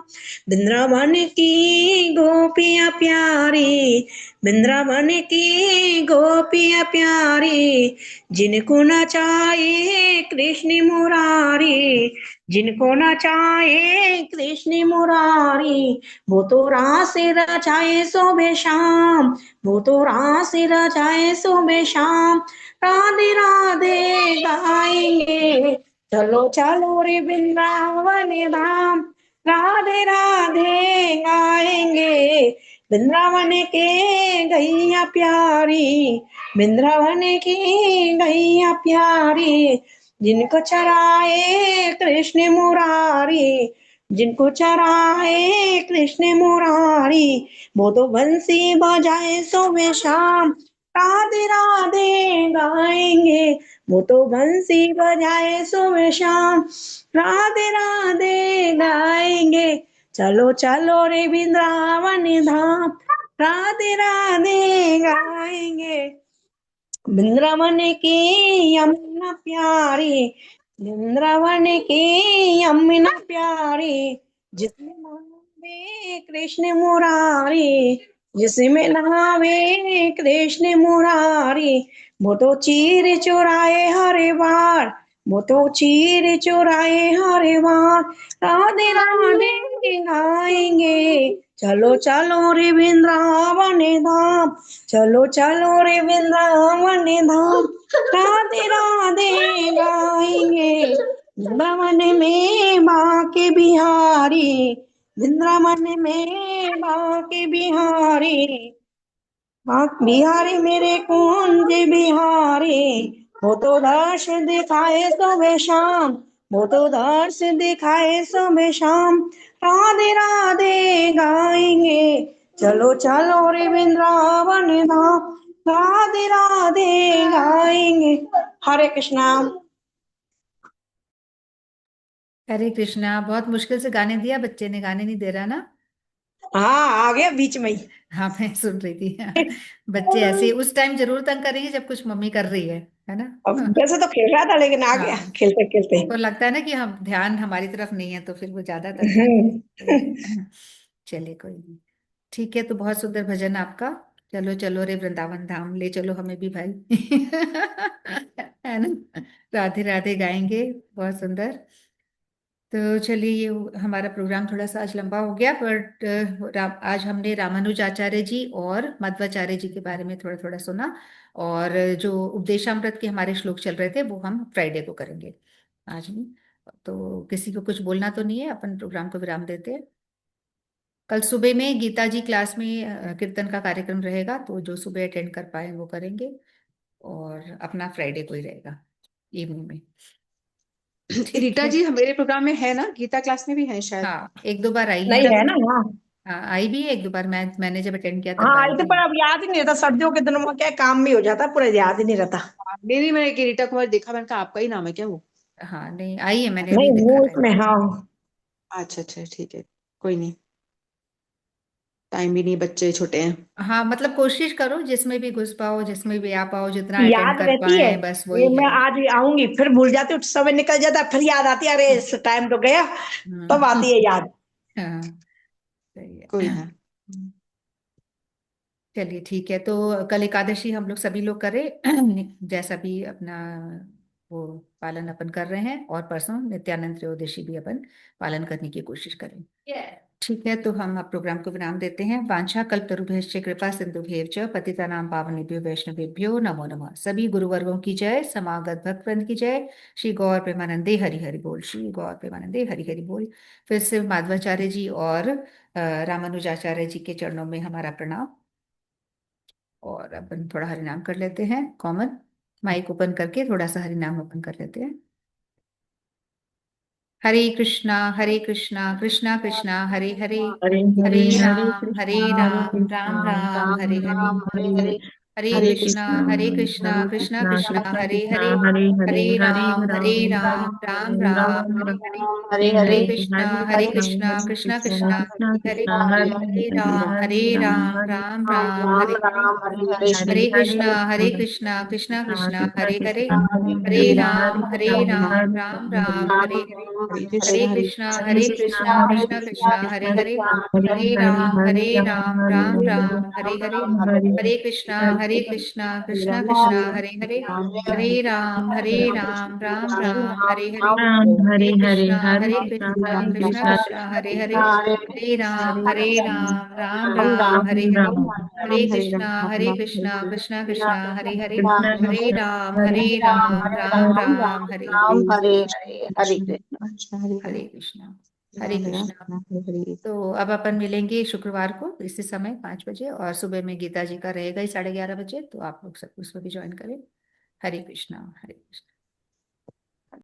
वृंदावन की गोपियां प्यारी, वृंदावन की गोपियां प्यारी, जिनको नचाए कृष्ण मुरारी, जिनको नचाए कृष्ण मुरारी। वो तो रास रचाए सुबह शाम, वो तो रास रचाए सुबह शाम, राधे राधे गाएंगे। चलो चलो रे वृंदावन धाम, राधे राधे गाएंगे, वृंदावन के गैया प्यारी, वृंदावन की गैया प्यारी, जिनको चराए कृष्ण मुरारी, जिनको चराए कृष्ण मुरारी, वो तो बंसी बजाए सुबह शाम राधे राधे गाएंगे, वो तो बंसी बजाए सुबह शाम राधे राधे गाएंगे। चलो चलो रे वृंदावन धाम राधे राधे गाएंगे। वृंदावन की यमुना प्यारी, वृंदावन की यमुना प्यारी, जिसमें नहावे कृष्ण मुरारी, जिसमें नहावे कृष्ण मुरारी, वो तो चीर चुराए हर बार, वो तो चीर चुराए हर बार राधे राधे गाएंगे। चलो चलो रे वृंदावन धाम, चलो चलो रे वृंदावन धाम राधे राधे गाएंगे। वृंदावन में माँ के बिहारी, वृंदावन में माँ के बिहारी, माँ बिहारी मेरे कुंज बिहारी, वो तो दर्श दिखाए सुबह शाम, वो तो दर्श दिखाए सुबह शाम राधे राधे गाएंगे। चलो चलो रे वृंदावन धाम राधे राधे गाएंगे। हरे कृष्णा। हरे कृष्णा। बहुत मुश्किल से गाने दिया बच्चे ने, गाने नहीं दे रहा ना। हाँ, आ गया बीच में ही। हाँ, मैं सुन रही थी। बच्चे ऐसे उस टाइम जरूर तंग करेंगे जब कुछ मम्मी कर रही है ना। अब वैसे तो खेल रहा था लेकिन आ गया हाँ, खेलते खेलते। तो लगता है ना कि हम ध्यान हमारी तरफ नहीं है, तो फिर वो ज्यादा तंग करते। चलिए, कोई नहीं, ठीक है। तो बहुत सुंदर भजन आपका। चलो चलो रे वृंदावन धाम, ले चलो हमें भी भाई। है ना, राधे राधे गाएंगे, बहुत सुंदर। तो चलिए, ये हमारा प्रोग्राम थोड़ा सा आज लंबा हो गया, बट आज हमने रामानुजाचार्य जी और मध्वाचार्य जी के बारे में थोड़ा थोड़ा सुना, और जो उपदेशामृत के हमारे श्लोक चल रहे थे वो हम फ्राइडे को करेंगे, आज नहीं। तो किसी को कुछ बोलना तो नहीं है, अपन प्रोग्राम को विराम देते हैं। कल सुबह में गीता जी क्लास में कीर्तन का कार्यक्रम रहेगा, तो जो सुबह अटेंड कर पाए वो करेंगे, और अपना फ्राइडे को ही रहेगा इवनिंग में। ठीक रीटा है। जी मेरे प्रोग्राम में है ना, गीता क्लास में भी है शायद। हाँ, एक दो बार आई नहीं है। है ना। हाँ हाँ, आई भी है एक दो बार, मैंने जब अटेंड किया तब हाँ, आई इधर थी। पर अब याद ही नहीं रहता, सर्दियों के दिनों में क्या काम भी हो जाता है, पूरा याद ही नहीं रहता। मेरी मैंने रीटा कुमार देखा, मैंने कहा आपका ही नाम है क्या वो। हाँ, नहीं आई है, मैंने नहीं अभी देखा वो है। इसमें हाँ। अच्छा अच्छा, ठीक है, कोई नहीं, टाइम भी नहीं, बच्चे छोटे हैं। हाँ, मतलब कोशिश करो जिसमें भी घुस पाओ, जिसमें भी आ पाओ, जितना अटेंड याद कर रहती है। पाए, बस ये वही मैं है। आज आऊंगी फिर भूल जाती हूँ, समय निकल जाता है, फिर याद आती है, अरे इस टाइम तो गया, तब आती है याद। हाँ, सही कोई है। ना। चलिए, ठीक है। तो कल एकादशी हम लोग सभी लोग करें, जैसा भी अपना वो पालन अपन कर रहे हैं, और परसों नित्यानंद त्रयोदशी भी अपन पालन करने की कोशिश करें। ठीक है, तो हम अब प्रोग्राम को विराम देते हैं। वांछा कल्पतरुभ्यश्च कृपा सिंधुभ्येव च पतितानां पावनेभ्यो वैष्णवेभ्यो नमो नमः। सभी गुरुवर्गों की जय, समागत भक्तवृंद की जय। श्री गौर प्रेमानंदे हरि हरि बोल, श्री गौर प्रेमानंदे हरि हरि बोल। फिर से माधवाचार्य जी और रामानुजाचार्य जी के चरणों में हमारा प्रणाम। और अपन थोड़ा हरिनाम कर लेते हैं, कॉमन माइक ओपन करके थोड़ा सा हरिनाम ओपन कर लेते हैं। हरे कृष्णा कृष्णा कृष्णा हरे हरे, हरे हरे हरे हरे राम कृष्णा हरे राम कृष्णा राम हरे राम हरे। राम हरे हरे, हरे हरे कृष्णा कृष्णा कृष्णा कृष्णा कृष्ण हरे कृष्णा हरे, हरे हरे, हरे हरे राम राम राम राम हरे राम हरे। हरे हरे हरे कृष्णा हरे कृष्णा कृष्णा कृष्णा कृष्णा हरे हरे, कृष्णा हरे हरे हरे, हरे राम हरे राम राम हरे हरे। राम हरे हरे। हरे हरे हरे कृष्णा कृष्णा कृष्णा कृष्णा हरे हरे, कृष्णा हरे हरे हरे, राम हरे राम हरे हरे हरे। हरे हरे कृष्ण हरे कृष्ण कृष्णा हरे कृष्णा कृष्णा कृष्णा हरे कृष्णा हरे, हरे हरे हरे, हरे राम राम राम हरे हरे हरे। हरे हरे हरे कृष्णा कृष्णा कृष्णा हरे हरे, हरे राम राम हरे हरे। राम हरे हरे हरे, हरे कृष्णा कृष्णा कृष्णा कृष्णा कृष्णा हरे हरे, हरे हरे राम राम हरे हरे हरे। राम हरे हरे कृष्णा कृष्णा कृष्णा हरे हरे, कृष्णा हरे कृष्णा हरे राम हरे, राम हरे हरे। हरे हरे हरे कृष्ण। कृष्ण हरे हरे। हरे कृष्णा। हरे राम राम कृष्णा। राम हरे हरे। तो अब अपन मिलेंगे शुक्रवार को इसी समय 5 बजे, और सुबह में गीता जी का रहेगा ही 11:30 बजे, तो आप लोग सब उसमें भी ज्वाइन करें। हरे कृष्णा हरे कृष्णा।